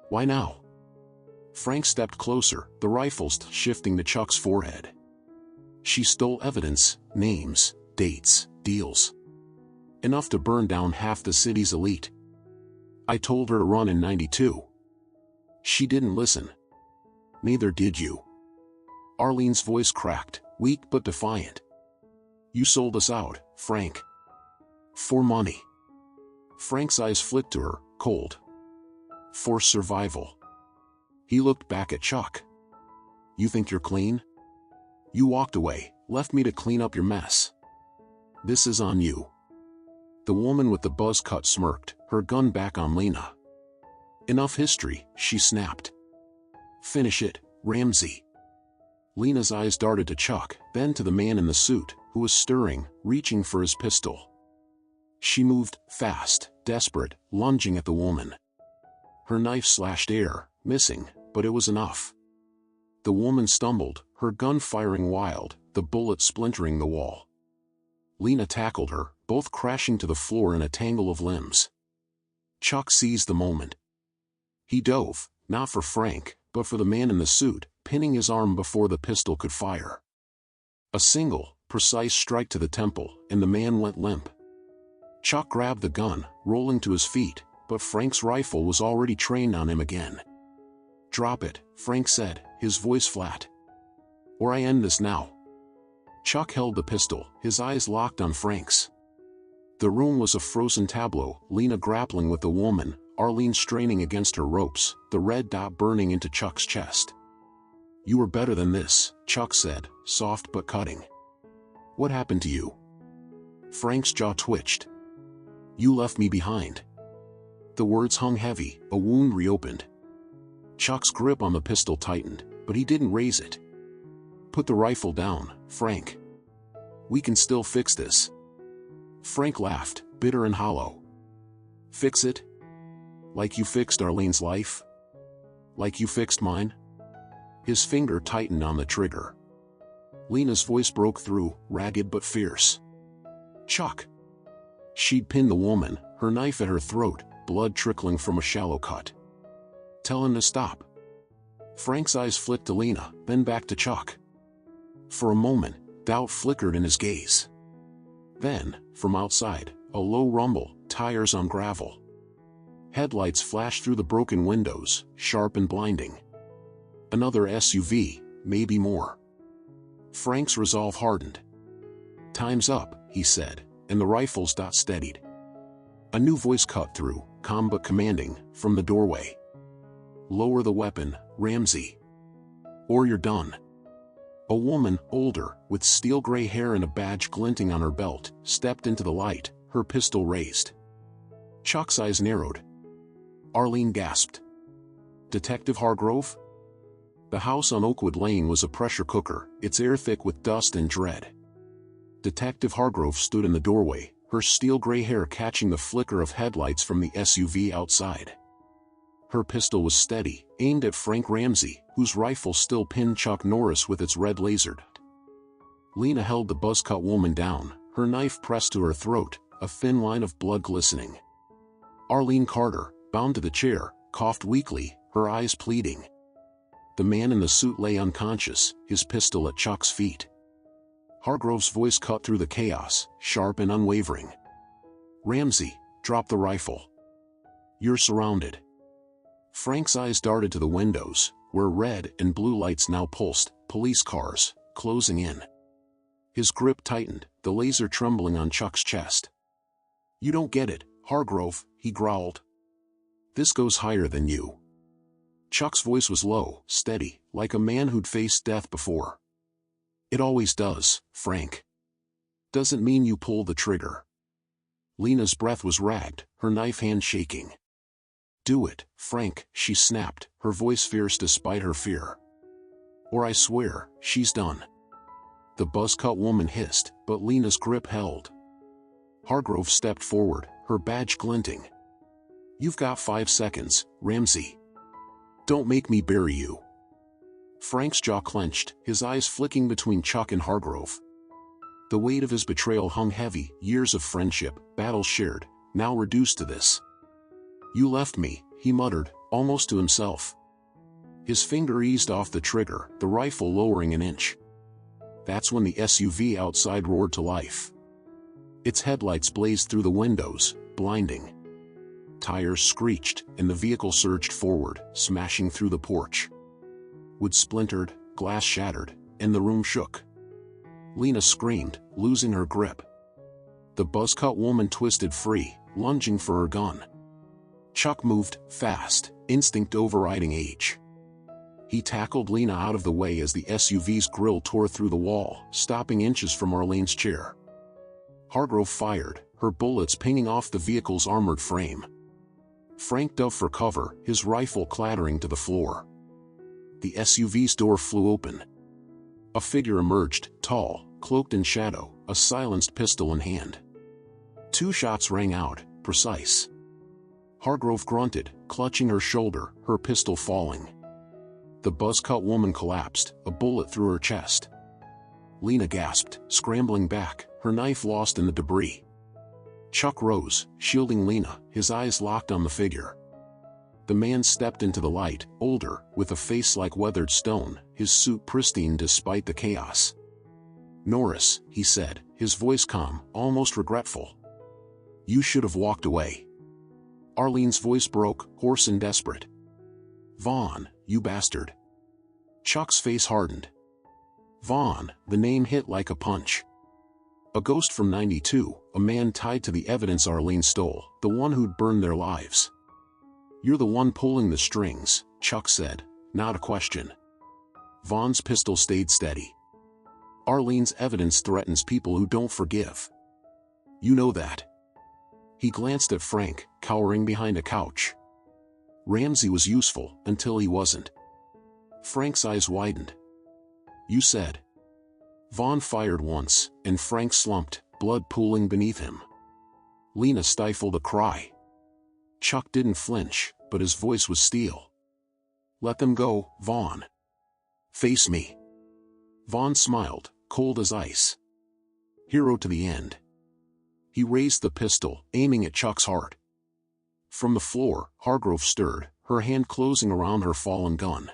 Why now?" Frank stepped closer, the rifles shifting to Chuck's forehead. "She stole evidence, names, dates, deals. Enough to burn down half the city's elite. I told her to run in '92. She didn't listen. Neither did you." Arlene's voice cracked, weak but defiant. "You sold us out, Frank. For money." Frank's eyes flicked to her, cold. "For survival." He looked back at Chuck. "You think you're clean? You walked away, left me to clean up your mess. This is on you." The woman with the buzz cut smirked, her gun back on Lena. "Enough history," she snapped. "Finish it, Ramsey." Lena's eyes darted to Chuck, then to the man in the suit, who was stirring, reaching for his pistol. She moved, fast, desperate, lunging at the woman. Her knife slashed air, missing, but it was enough. The woman stumbled, her gun firing wild, the bullet splintering the wall. Lena tackled her, both crashing to the floor in a tangle of limbs. Chuck seized the moment. He dove, not for Frank, but for the man in the suit, pinning his arm before the pistol could fire. A single, precise strike to the temple, and the man went limp. Chuck grabbed the gun, rolling to his feet, but Frank's rifle was already trained on him again. "Drop it," Frank said, his voice flat. "Or I end this now." Chuck held the pistol, his eyes locked on Frank's. The room was a frozen tableau, Lena grappling with the woman, Arlene straining against her ropes, the red dot burning into Chuck's chest. You were better than this, Chuck said, soft but cutting. What happened to you? Frank's jaw twitched. You left me behind. The words hung heavy, a wound reopened. Chuck's grip on the pistol tightened, but he didn't raise it. Put the rifle down, Frank. We can still fix this. Frank laughed, bitter and hollow. Fix it? Like you fixed Arlene's life? Like you fixed mine? His finger tightened on the trigger. Lena's voice broke through, ragged but fierce. Chuck! She'd pinned the woman, her knife at her throat, blood trickling from a shallow cut. Tell him to stop. Frank's eyes flicked to Lena, then back to Chuck. For a moment, doubt flickered in his gaze. Then, from outside, a low rumble, tires on gravel. Headlights flashed through the broken windows, sharp and blinding. Another SUV, maybe more. Frank's resolve hardened. Time's up, he said, and the rifle's dot steadied. A new voice cut through, calm but commanding, from the doorway. Lower the weapon, Ramsey. Or you're done. A woman, older, with steel gray hair and a badge glinting on her belt, stepped into the light, her pistol raised. Chuck's eyes narrowed. Arlene gasped. Detective Hargrove? The house on Oakwood Lane was a pressure cooker, its air thick with dust and dread. Detective Hargrove stood in the doorway, her steel gray hair catching the flicker of headlights from the SUV outside. Her pistol was steady, aimed at Frank Ramsey, whose rifle still pinned Chuck Norris with its red laser dot. Lena held the buzz-cut woman down, her knife pressed to her throat, a thin line of blood glistening. Arlene Carter, bound to the chair, coughed weakly, her eyes pleading. The man in the suit lay unconscious, his pistol at Chuck's feet. Hargrove's voice cut through the chaos, sharp and unwavering. Ramsey, drop the rifle. You're surrounded. Frank's eyes darted to the windows, where red and blue lights now pulsed, police cars, closing in. His grip tightened, the laser trembling on Chuck's chest. You don't get it, Hargrove, he growled. This goes higher than you. Chuck's voice was low, steady, like a man who'd faced death before. It always does, Frank. Doesn't mean you pull the trigger. Lena's breath was ragged, her knife hand shaking. Do it, Frank, she snapped, her voice fierce despite her fear. Or I swear, she's done. The buzz-cut woman hissed, but Lena's grip held. Hargrove stepped forward, her badge glinting. You've got 5 seconds, Ramsey. Don't make me bury you. Frank's jaw clenched, his eyes flicking between Chuck and Hargrove. The weight of his betrayal hung heavy, years of friendship, battles shared, now reduced to this. You left me, he muttered, almost to himself. His finger eased off the trigger, the rifle lowering an inch. That's when the SUV outside roared to life. Its headlights blazed through the windows, blinding. Tires screeched, and the vehicle surged forward, smashing through the porch. Wood splintered, glass shattered, and the room shook. Lena screamed, losing her grip. The buzz-cut woman twisted free, lunging for her gun. Chuck moved, fast, instinct overriding age. He tackled Lena out of the way as the SUV's grille tore through the wall, stopping inches from Arlene's chair. Hargrove fired, her bullets pinging off the vehicle's armored frame. Frank dove for cover, his rifle clattering to the floor. The SUV's door flew open. A figure emerged, tall, cloaked in shadow, a silenced pistol in hand. 2 shots rang out, precise. Hargrove grunted, clutching her shoulder, her pistol falling. The buzz-cut woman collapsed, a bullet through her chest. Lena gasped, scrambling back, her knife lost in the debris. Chuck rose, shielding Lena, his eyes locked on the figure. The man stepped into the light, older, with a face like weathered stone, his suit pristine despite the chaos. Norris, he said, his voice calm, almost regretful. You should have walked away. Arlene's voice broke, hoarse and desperate. Vaughn, you bastard. Chuck's face hardened. Vaughn, the name hit like a punch. A ghost from '92, a man tied to the evidence Arlene stole, the one who'd burned their lives. You're the one pulling the strings, Chuck said, not a question. Vaughn's pistol stayed steady. Arlene's evidence threatens people who don't forgive. You know that. He glanced at Frank, cowering behind a couch. Ramsey was useful until he wasn't. Frank's eyes widened. You said. Vaughn fired once, and Frank slumped, blood pooling beneath him. Lena stifled a cry. Chuck didn't flinch, but his voice was steel. Let them go, Vaughn. Face me. Vaughn smiled, cold as ice. Hero to the end. He raised the pistol, aiming at Chuck's heart. From the floor, Hargrove stirred, her hand closing around her fallen gun.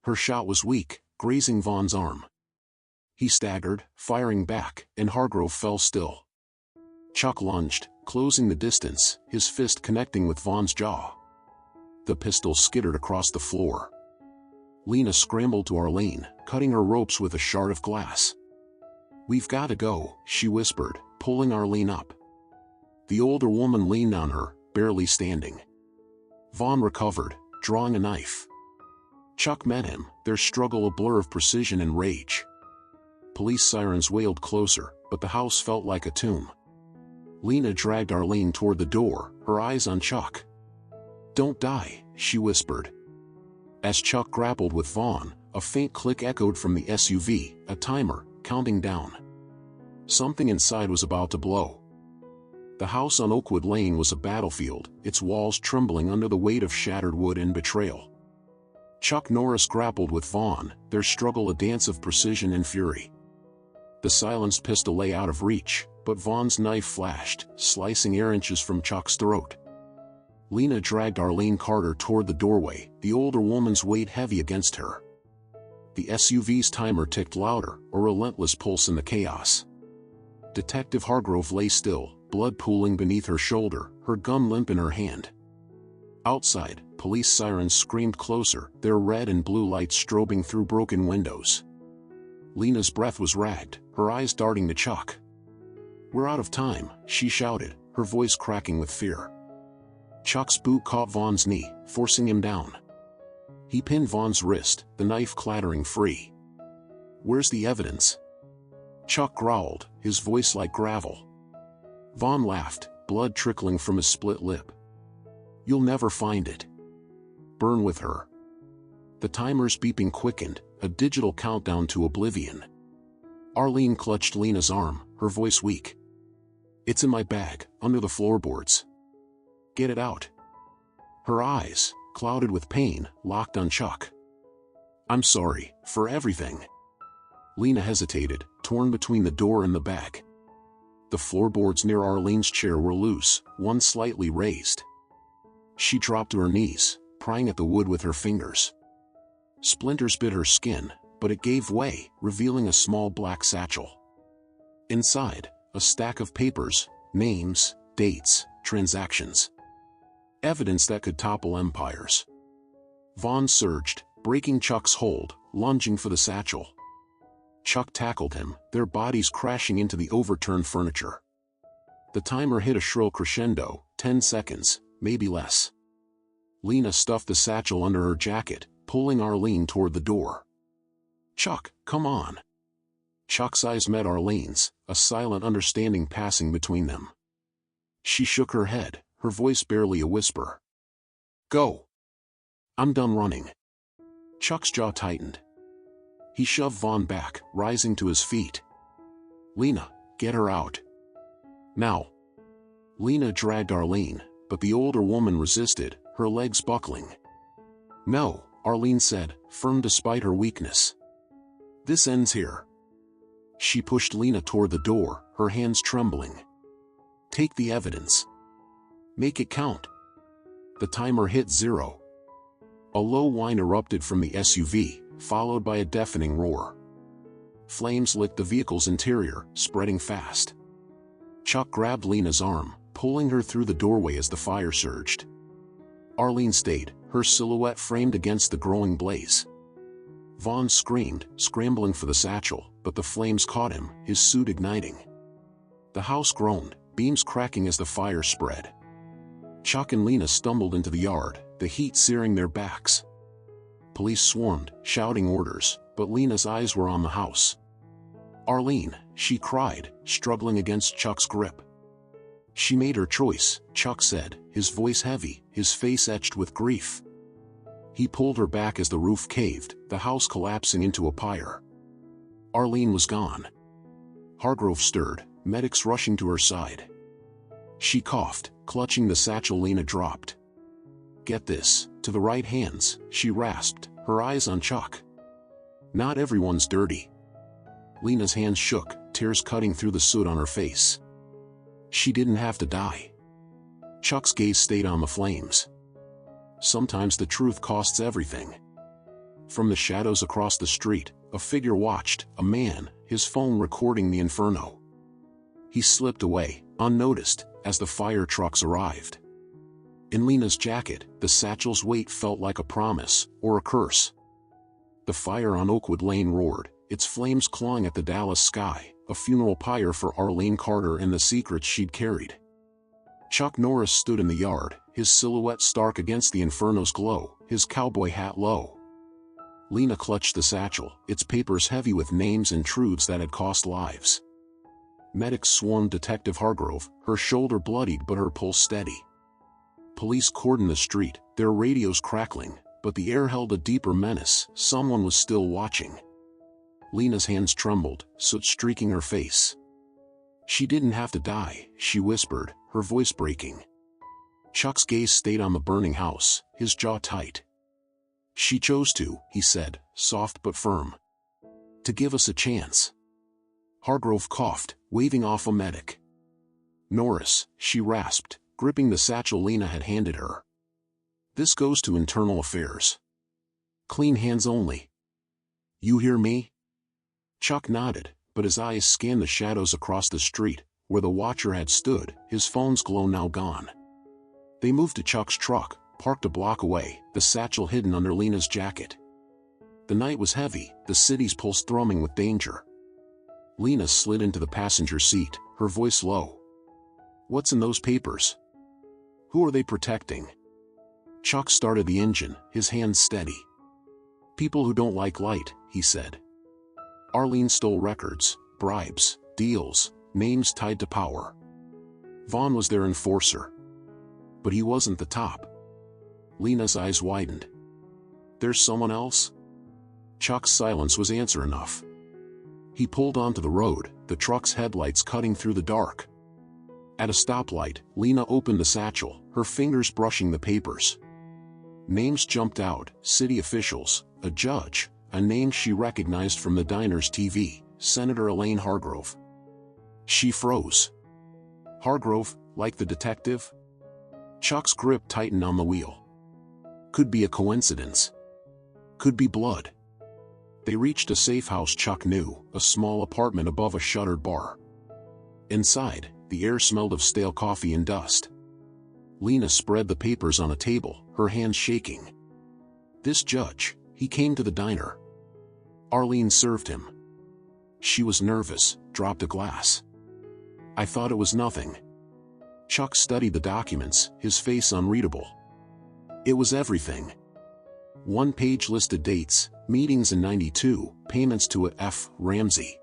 Her shot was weak, grazing Vaughn's arm. He staggered, firing back, and Hargrove fell still. Chuck lunged, closing the distance, his fist connecting with Vaughn's jaw. The pistol skittered across the floor. Lena scrambled to Arlene, cutting her ropes with a shard of glass. We've got to go, she whispered, pulling Arlene up. The older woman leaned on her, barely standing. Vaughn recovered, drawing a knife. Chuck met him, their struggle a blur of precision and rage. Police sirens wailed closer, but the house felt like a tomb. Lena dragged Arlene toward the door, her eyes on Chuck. Don't die, she whispered. As Chuck grappled with Vaughn, a faint click echoed from the SUV, a timer, counting down. Something inside was about to blow. The house on Oakwood Lane was a battlefield, its walls trembling under the weight of shattered wood and betrayal. Chuck Norris grappled with Vaughn, their struggle a dance of precision and fury. The silenced pistol lay out of reach, but Vaughn's knife flashed, slicing air inches from Chuck's throat. Lena dragged Arlene Carter toward the doorway, the older woman's weight heavy against her. The SUV's timer ticked louder, a relentless pulse in the chaos. Detective Hargrove lay still, blood pooling beneath her shoulder, her gun limp in her hand. Outside, police sirens screamed closer, their red and blue lights strobing through broken windows. Lena's breath was ragged, her eyes darting to Chuck. We're out of time, she shouted, her voice cracking with fear. Chuck's boot caught Vaughn's knee, forcing him down. He pinned Vaughn's wrist, the knife clattering free. Where's the evidence? Chuck growled, his voice like gravel. Vaughn laughed, blood trickling from his split lip. You'll never find it. Burn with her. The timer's beeping quickened, a digital countdown to oblivion. Arlene clutched Lena's arm, her voice weak. It's in my bag, under the floorboards. Get it out. Her eyes, clouded with pain, locked on Chuck. I'm sorry, for everything. Lena hesitated, torn between the door and the bag. The floorboards near Arlene's chair were loose, one slightly raised. She dropped to her knees, prying at the wood with her fingers. Splinters bit her skin, but it gave way, revealing a small black satchel. Inside, a stack of papers, names, dates, transactions. Evidence that could topple empires. Vaughn surged, breaking Chuck's hold, lunging for the satchel. Chuck tackled him, their bodies crashing into the overturned furniture. The timer hit a shrill crescendo, 10 seconds, maybe less. Lena stuffed the satchel under her jacket, pulling Arlene toward the door. Chuck, come on. Chuck's eyes met Arlene's, a silent understanding passing between them. She shook her head, her voice barely a whisper. Go. I'm done running. Chuck's jaw tightened. He shoved Vaughn back, rising to his feet. Lena, get her out. Now. Lena dragged Arlene, but the older woman resisted, her legs buckling. No, Arlene said, firm despite her weakness. This ends here. She pushed Lena toward the door, her hands trembling. Take the evidence. Make it count. The timer hit 0. A low whine erupted from the SUV, followed by a deafening roar. Flames licked the vehicle's interior, spreading fast. Chuck grabbed Lena's arm, pulling her through the doorway as the fire surged. Arlene stayed, her silhouette framed against the growing blaze. Vaughn screamed, scrambling for the satchel, but the flames caught him, his suit igniting. The house groaned, beams cracking as the fire spread. Chuck and Lena stumbled into the yard, the heat searing their backs. Police swarmed, shouting orders, but Lena's eyes were on the house. "Arlene," she cried, struggling against Chuck's grip. "She made her choice," Chuck said, his voice heavy, his face etched with grief. He pulled her back as the roof caved, the house collapsing into a pyre. Arlene was gone. Hargrove stirred, medics rushing to her side. She coughed, clutching the satchel Lena dropped. "Get this, to the right hands," she rasped, her eyes on Chuck. "Not everyone's dirty." Lena's hands shook, tears cutting through the soot on her face. She didn't have to die. Chuck's gaze stayed on the flames. Sometimes the truth costs everything. From the shadows across the street, a figure watched, a man, his phone recording the inferno. He slipped away, unnoticed, as the fire trucks arrived. In Lena's jacket, the satchel's weight felt like a promise, or a curse. The fire on Oakwood Lane roared, its flames clawing at the Dallas sky, a funeral pyre for Arlene Carter and the secrets she'd carried. Chuck Norris stood in the yard, his silhouette stark against the inferno's glow, his cowboy hat low. Lena clutched the satchel, its papers heavy with names and truths that had cost lives. Medics swarmed Detective Hargrove, her shoulder bloodied but her pulse steady. Police cordoned the street, their radios crackling, but the air held a deeper menace. Someone was still watching. Lena's hands trembled, soot streaking her face. "She didn't have to die," she whispered, her voice breaking. Chuck's gaze stayed on the burning house, his jaw tight. "She chose to," he said, soft but firm. "To give us a chance." Hargrove coughed, waving off a medic. "Norris," she rasped, gripping the satchel Lena had handed her. "This goes to internal affairs. Clean hands only. You hear me?" Chuck nodded, but his eyes scanned the shadows across the street, where the watcher had stood, his phone's glow now gone. They moved to Chuck's truck, parked a block away, the satchel hidden under Lena's jacket. The night was heavy, the city's pulse thrumming with danger. Lena slid into the passenger seat, her voice low. "What's in those papers? Who are they protecting?" Chuck started the engine, his hands steady. "People who don't like light," he said. Arlene stole records, bribes, deals, names tied to power. Vaughn was their enforcer. But he wasn't the top. Lena's eyes widened. "There's someone else?" Chuck's silence was answer enough. He pulled onto the road, the truck's headlights cutting through the dark. At a stoplight, Lena opened the satchel, her fingers brushing the papers. Names jumped out, city officials, a judge, a name she recognized from the diner's TV, Senator Elaine Hargrove. She froze. Hargrove, like the detective? Chuck's grip tightened on the wheel. Could be a coincidence. Could be blood. They reached a safe house Chuck knew, a small apartment above a shuttered bar. Inside, the air smelled of stale coffee and dust. Lena spread the papers on a table, her hands shaking. "This judge, he came to the diner." Arlene served him. She was nervous, dropped a glass. "I thought it was nothing." Chuck studied the documents, his face unreadable. It was everything. One page listed dates, meetings in '92, payments to a F. Ramsey.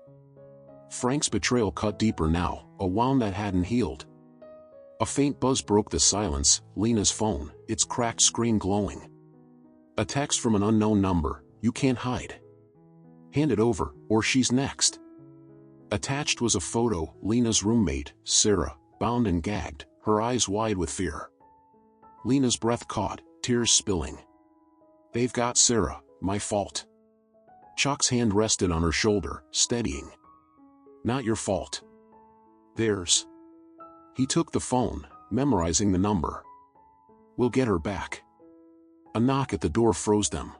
Frank's betrayal cut deeper now, a wound that hadn't healed. A faint buzz broke the silence, Lena's phone, its cracked screen glowing. A text from an unknown number, "You can't hide. Hand it over, or she's next." Attached was a photo, Lena's roommate, Sarah, bound and gagged, her eyes wide with fear. Lena's breath caught, tears spilling. "They've got Sarah, my fault." Chuck's hand rested on her shoulder, steadying. "Not your fault. Theirs." He took the phone, memorizing the number. "We'll get her back." A knock at the door froze them.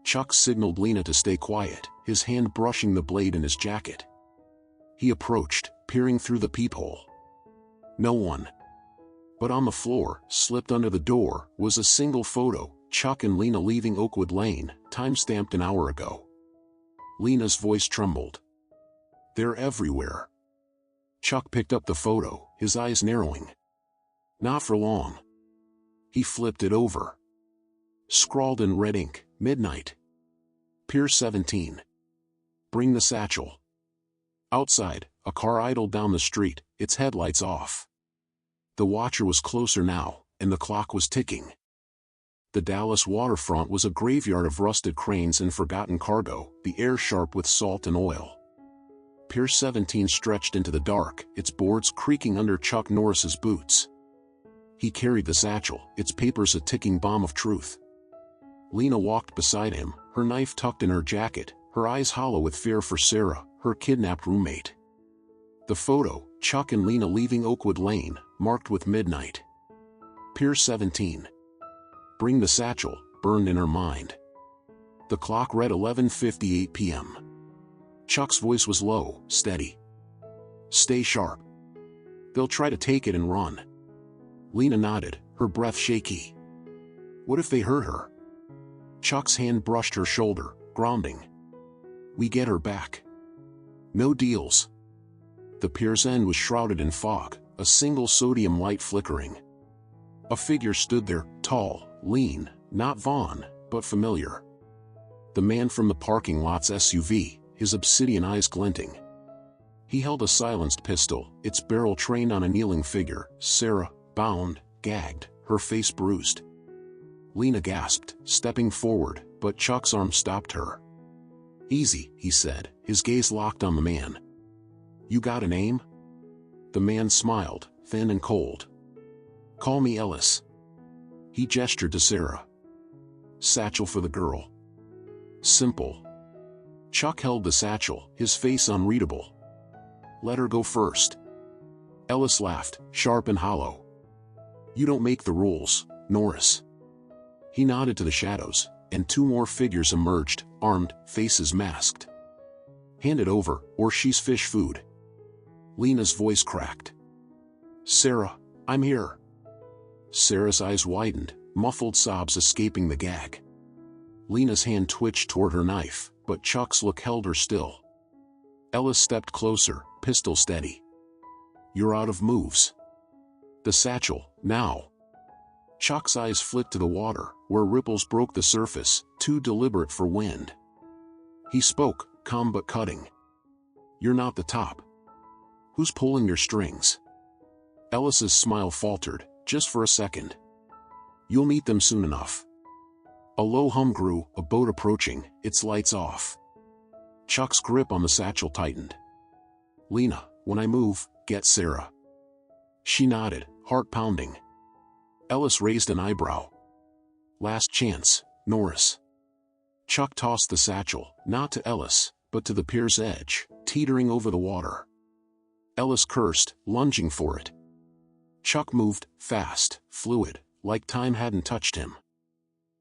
Chuck signaled Lena to stay quiet, his hand brushing the blade in his jacket. He approached, peering through the peephole. No one. But on the floor, slipped under the door, was a single photo, Chuck and Lena leaving Oakwood Lane, time-stamped an hour ago. Lena's voice trembled. "They're everywhere." Chuck picked up the photo, his eyes narrowing. "Not for long." He flipped it over. Scrawled in red ink, Midnight. Pier 17. Bring the satchel. Outside, a car idled down the street, its headlights off. The watcher was closer now, and the clock was ticking. The Dallas waterfront was a graveyard of rusted cranes and forgotten cargo, the air sharp with salt and oil. Pier 17 stretched into the dark, its boards creaking under Chuck Norris's boots. He carried the satchel, its papers a ticking bomb of truth. Lena walked beside him, her knife tucked in her jacket, her eyes hollow with fear for Sarah, her kidnapped roommate. The photo, Chuck and Lena leaving Oakwood Lane, marked with midnight. Pier 17. Bring the satchel, burned in her mind. The clock read 11:58 p.m. Chuck's voice was low, steady. Stay sharp. They'll try to take it and run. Lena nodded, her breath shaky. What if they hurt her? Chuck's hand brushed her shoulder, grounding. We get her back. No deals. The pier's end was shrouded in fog, a single sodium light flickering. A figure stood there, tall, lean, not Vaughn, but familiar. The man from the parking lot's SUV, his obsidian eyes glinting. He held a silenced pistol, its barrel trained on a kneeling figure, Sarah, bound, gagged, her face bruised. Lena gasped, stepping forward, but Chuck's arm stopped her. Easy, he said, his gaze locked on the man. You got a name? The man smiled, thin and cold. Call me Ellis. He gestured to Sarah. Satchel for the girl. Simple. Chuck held the satchel, his face unreadable. Let her go first. Ellis laughed, sharp and hollow. You don't make the rules, Norris. He nodded to the shadows, and two more figures emerged, armed, faces masked. Hand it over, or she's fish food. Lena's voice cracked. Sarah, I'm here. Sarah's eyes widened, muffled sobs escaping the gag. Lena's hand twitched toward her knife, but Chuck's look held her still. Ellis stepped closer, pistol steady. You're out of moves. The satchel, now. Chuck's eyes flicked to the water, where ripples broke the surface, too deliberate for wind. He spoke, calm but cutting. You're not the top. Who's pulling your strings? Ellis's smile faltered, just for a second. You'll meet them soon enough. A low hum grew, a boat approaching, its lights off. Chuck's grip on the satchel tightened. Lena, when I move, get Sarah. She nodded, heart pounding. Ellis raised an eyebrow. Last chance, Norris. Chuck tossed the satchel, not to Ellis, but to the pier's edge, teetering over the water. Ellis cursed, lunging for it. Chuck moved, fast, fluid, like time hadn't touched him.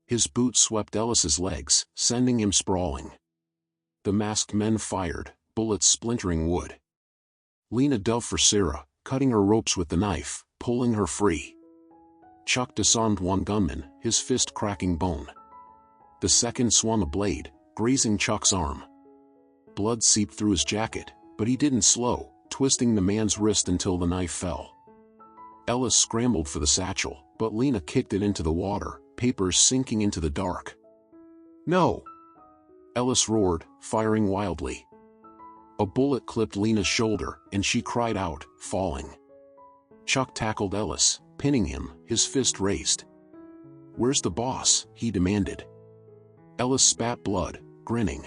His boot swept Ellis's legs, sending him sprawling. The masked men fired, bullets splintering wood. Lena dove for Sarah, cutting her ropes with the knife, pulling her free. Chuck disarmed one gunman, his fist cracking bone. The second swung a blade, grazing Chuck's arm. Blood seeped through his jacket, but he didn't slow, twisting the man's wrist until the knife fell. Ellis scrambled for the satchel, but Lena kicked it into the water, papers sinking into the dark. No! Ellis roared, firing wildly. A bullet clipped Lena's shoulder, and she cried out, falling. Chuck tackled Ellis, pinning him, his fist raised. Where's the boss? He demanded. Ellis spat blood, grinning.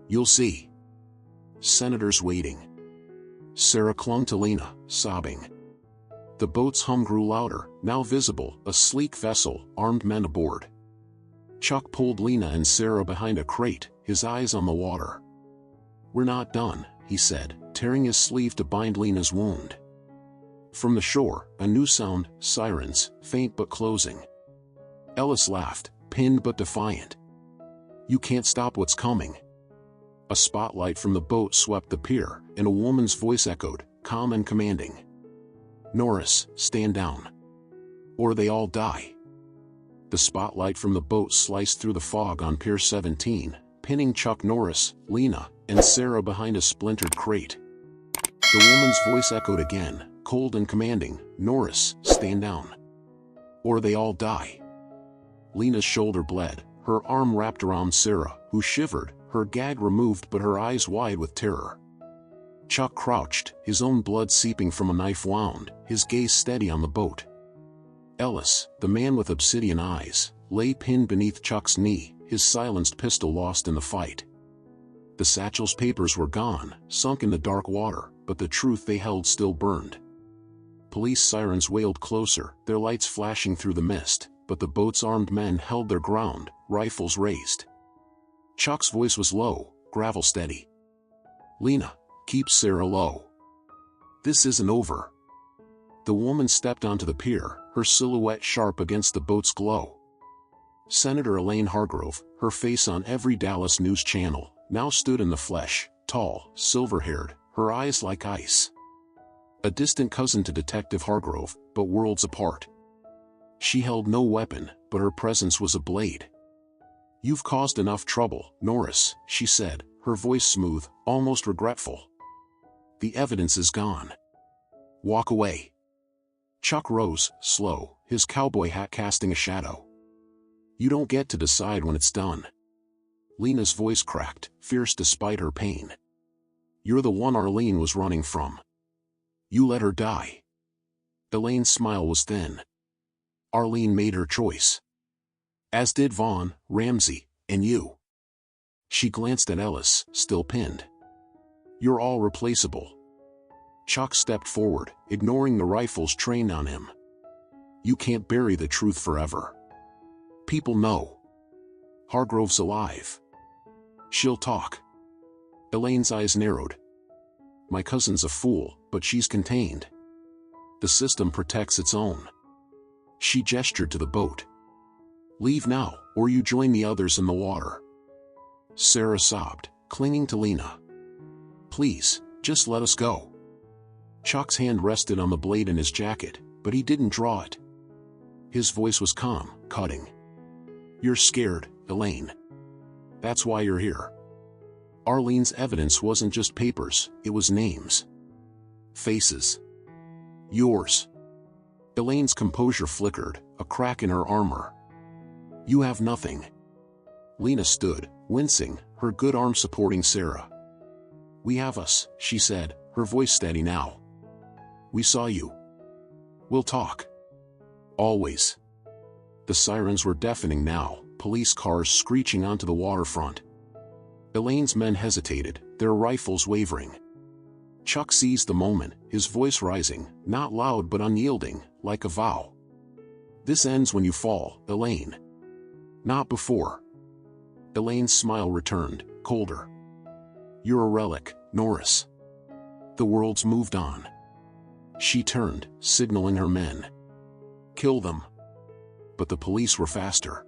You'll see. Senator's waiting. Sarah clung to Lena, sobbing. The boat's hum grew louder, now visible, a sleek vessel, armed men aboard. Chuck pulled Lena and Sarah behind a crate, his eyes on the water. We're not done, he said, tearing his sleeve to bind Lena's wound. From the shore, a new sound, sirens, faint but closing. Ellis laughed, pinned but defiant. You can't stop what's coming. A spotlight from the boat swept the pier, and a woman's voice echoed, calm and commanding. Norris, stand down. Or they all die. The spotlight from the boat sliced through the fog on Pier 17, pinning Chuck Norris, Lena, and Sarah behind a splintered crate. The woman's voice echoed again, cold and commanding, Norris, stand down. Or they all die. Lena's shoulder bled, her arm wrapped around Sarah, who shivered, her gag removed but her eyes wide with terror. Chuck crouched, his own blood seeping from a knife wound, his gaze steady on the boat. Ellis, the man with obsidian eyes, lay pinned beneath Chuck's knee, his silenced pistol lost in the fight. The satchel's papers were gone, sunk in the dark water, but the truth they held still burned. Police sirens wailed closer, their lights flashing through the mist, but the boat's armed men held their ground, rifles raised. Chuck's voice was low, gravel steady. "Lena, keep Sarah low. This isn't over." The woman stepped onto the pier, her silhouette sharp against the boat's glow. Senator Elaine Hargrove, her face on every Dallas news channel, now stood in the flesh, tall, silver-haired, her eyes like ice. A distant cousin to Detective Hargrove, but worlds apart. She held no weapon, but her presence was a blade. "You've caused enough trouble, Norris," she said, her voice smooth, almost regretful. "The evidence is gone. Walk away." Chuck rose, slow, his cowboy hat casting a shadow. "You don't get to decide when it's done." Lena's voice cracked, fierce despite her pain. "You're the one Arlene was running from. You let her die." Elaine's smile was thin. "Arlene made her choice. As did Vaughn, Ramsey, and you." She glanced at Ellis, still pinned. "You're all replaceable." Chuck stepped forward, ignoring the rifles trained on him. "You can't bury the truth forever. People know. Hargrove's alive. She'll talk." Elaine's eyes narrowed. "My cousin's a fool, but she's contained. The system protects its own." She gestured to the boat. "Leave now, or you join the others in the water." Sarah sobbed, clinging to Lena. "Please, just let us go." Chuck's hand rested on the blade in his jacket, but he didn't draw it. His voice was calm, cutting. "You're scared, Elaine. That's why you're here. Arlene's evidence wasn't just papers, it was names. Faces. Yours." Elaine's composure flickered, a crack in her armor. "You have nothing." Lena stood, wincing, her good arm supporting Sarah. "We have us," she said, her voice steady now. "We saw you. We'll talk. Always." The sirens were deafening now, police cars screeching onto the waterfront. Elaine's men hesitated, their rifles wavering. Chuck seized the moment, his voice rising, not loud but unyielding, like a vow. "This ends when you fall, Elaine. Not before." Elaine's smile returned, colder. "You're a relic, Norris. The world's moved on." She turned, signaling her men. "Kill them." But the police were faster.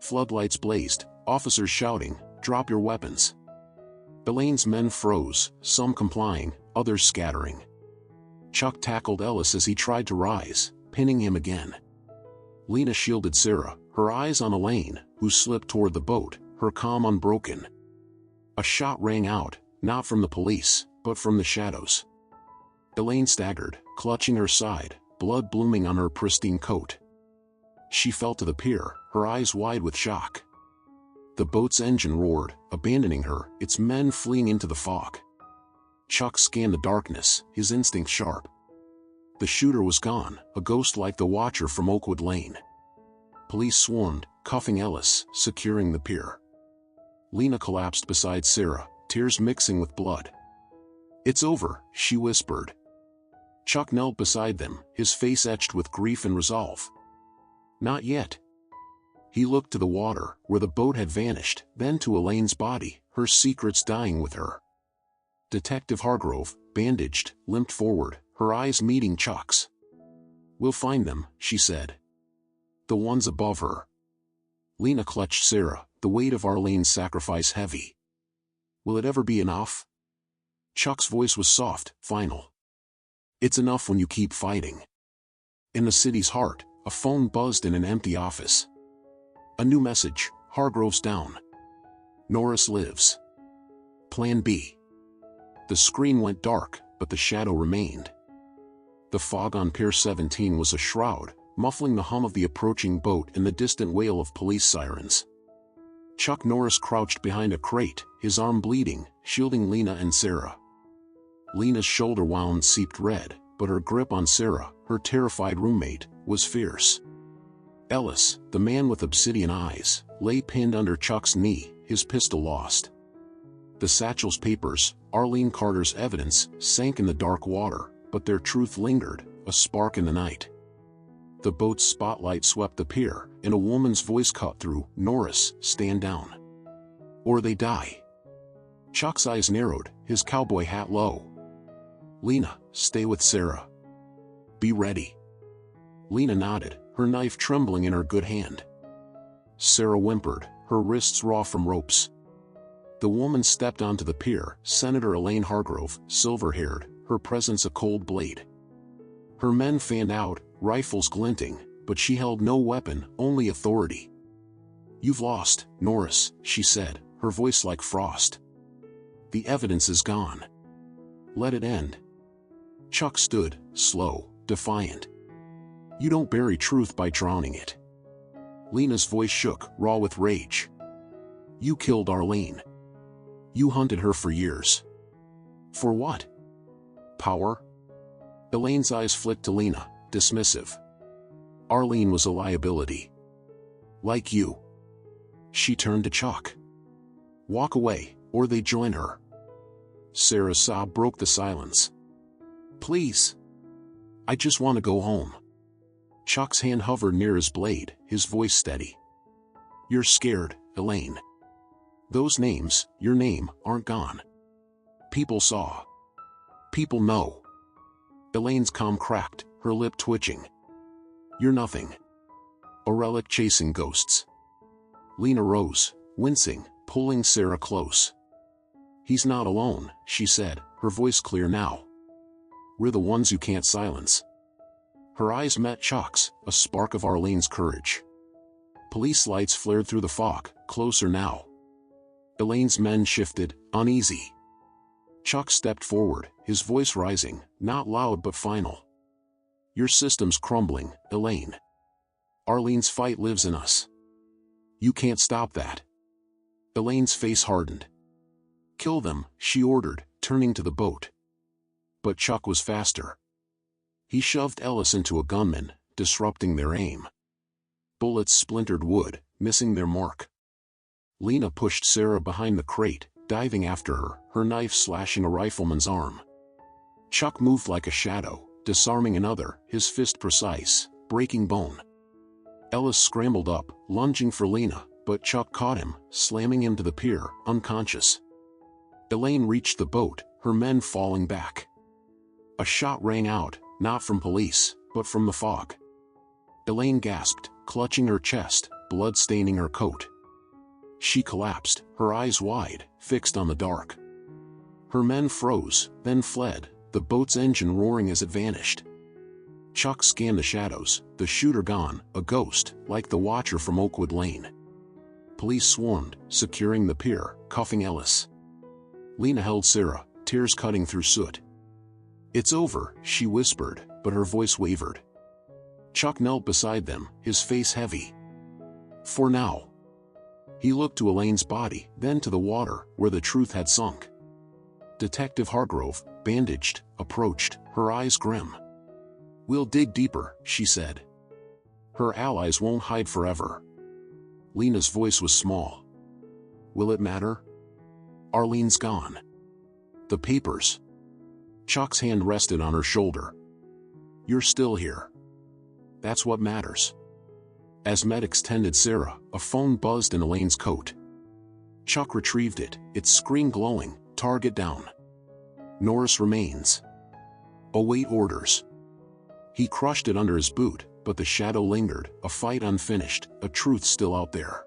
Floodlights blazed, officers shouting, "Drop your weapons." Elaine's men froze, some complying, others scattering. Chuck tackled Ellis as he tried to rise, pinning him again. Lena shielded Sarah, her eyes on Elaine, who slipped toward the boat, her calm unbroken. A shot rang out, not from the police, but from the shadows. Elaine staggered, clutching her side, blood blooming on her pristine coat. She fell to the pier, her eyes wide with shock. The boat's engine roared, abandoning her, its men fleeing into the fog. Chuck scanned the darkness, his instinct sharp. The shooter was gone, a ghost like the watcher from Oakwood Lane. Police swarmed, cuffing Ellis, securing the pier. Lena collapsed beside Sarah, tears mixing with blood. "It's over," she whispered. Chuck knelt beside them, his face etched with grief and resolve. "Not yet." He looked to the water, where the boat had vanished, then to Elaine's body, her secrets dying with her. Detective Hargrove, bandaged, limped forward, her eyes meeting Chuck's. "We'll find them," she said. "The ones above her." Lena clutched Sarah, the weight of Arlene's sacrifice heavy. "Will it ever be enough?" Chuck's voice was soft, final. "It's enough when you keep fighting." In the city's heart, a phone buzzed in an empty office. A new message, "Hargrove's down. Norris lives. Plan B." The screen went dark, but the shadow remained. The fog on Pier 17 was a shroud, muffling the hum of the approaching boat and the distant wail of police sirens. Chuck Norris crouched behind a crate, his arm bleeding, shielding Lena and Sarah. Lena's shoulder wound seeped red, but her grip on Sarah, her terrified roommate, was fierce. Ellis, the man with obsidian eyes, lay pinned under Chuck's knee, his pistol lost. The satchel's papers, Arlene Carter's evidence, sank in the dark water, but their truth lingered, a spark in the night. The boat's spotlight swept the pier, and a woman's voice cut through. "Norris, stand down. Or they die." Chuck's eyes narrowed, his cowboy hat low. "Lena, stay with Sarah. Be ready." Lena nodded, her knife trembling in her good hand. Sarah whimpered, her wrists raw from ropes. The woman stepped onto the pier, Senator Elaine Hargrove, silver-haired, her presence a cold blade. Her men fanned out, rifles glinting, but she held no weapon, only authority. "You've lost, Norris," she said, her voice like frost. "The evidence is gone. Let it end." Chuck stood, slow, defiant. "You don't bury truth by drowning it." Lena's voice shook, raw with rage. "You killed Arlene. You hunted her for years. For what? Power?" Elaine's eyes flicked to Lena, dismissive. "Arlene was a liability. Like you." She turned to Chuck. "Walk away, or they join her." Sarah's sob broke the silence. "Please. I just want to go home." Chuck's hand hovered near his blade, his voice steady. "You're scared, Elaine. Those names, your name, aren't gone. People saw. People know." Elaine's calm cracked, her lip twitching. "You're nothing. A relic chasing ghosts." Lena rose, wincing, pulling Sarah close. "He's not alone," she said, her voice clear now. "We're the ones you can't silence." Her eyes met Chuck's, a spark of Arlene's courage. Police lights flared through the fog, closer now. Elaine's men shifted, uneasy. Chuck stepped forward, his voice rising, not loud but final. "Your system's crumbling, Elaine. Arlene's fight lives in us. You can't stop that." Elaine's face hardened. "Kill them," she ordered, turning to the boat. But Chuck was faster. He shoved Ellis into a gunman, disrupting their aim. Bullets splintered wood, missing their mark. Lena pushed Sarah behind the crate, diving after her, her knife slashing a rifleman's arm. Chuck moved like a shadow, disarming another, his fist precise, breaking bone. Ellis scrambled up, lunging for Lena, but Chuck caught him, slamming him to the pier, unconscious. Elaine reached the boat, her men falling back. A shot rang out, not from police, but from the fog. Elaine gasped, clutching her chest, blood staining her coat. She collapsed, her eyes wide, fixed on the dark. Her men froze, then fled, the boat's engine roaring as it vanished. Chuck scanned the shadows, the shooter gone, a ghost, like the watcher from Oakwood Lane. Police swarmed, securing the pier, cuffing Ellis. Lena held Sarah, tears cutting through soot. "It's over," she whispered, but her voice wavered. Chuck knelt beside them, his face heavy. "For now." He looked to Elaine's body, then to the water, where the truth had sunk. Detective Hargrove, bandaged, approached, her eyes grim. "We'll dig deeper," she said. "Her allies won't hide forever." Lena's voice was small. "Will it matter? Arlene's gone. The papers." Chuck's hand rested on her shoulder. "You're still here. That's what matters." As medics tended Sarah, a phone buzzed in Elaine's coat. Chuck retrieved it, its screen glowing, target down. "Norris remains. Await orders." He crushed it under his boot, but the shadow lingered, a fight unfinished, a truth still out there.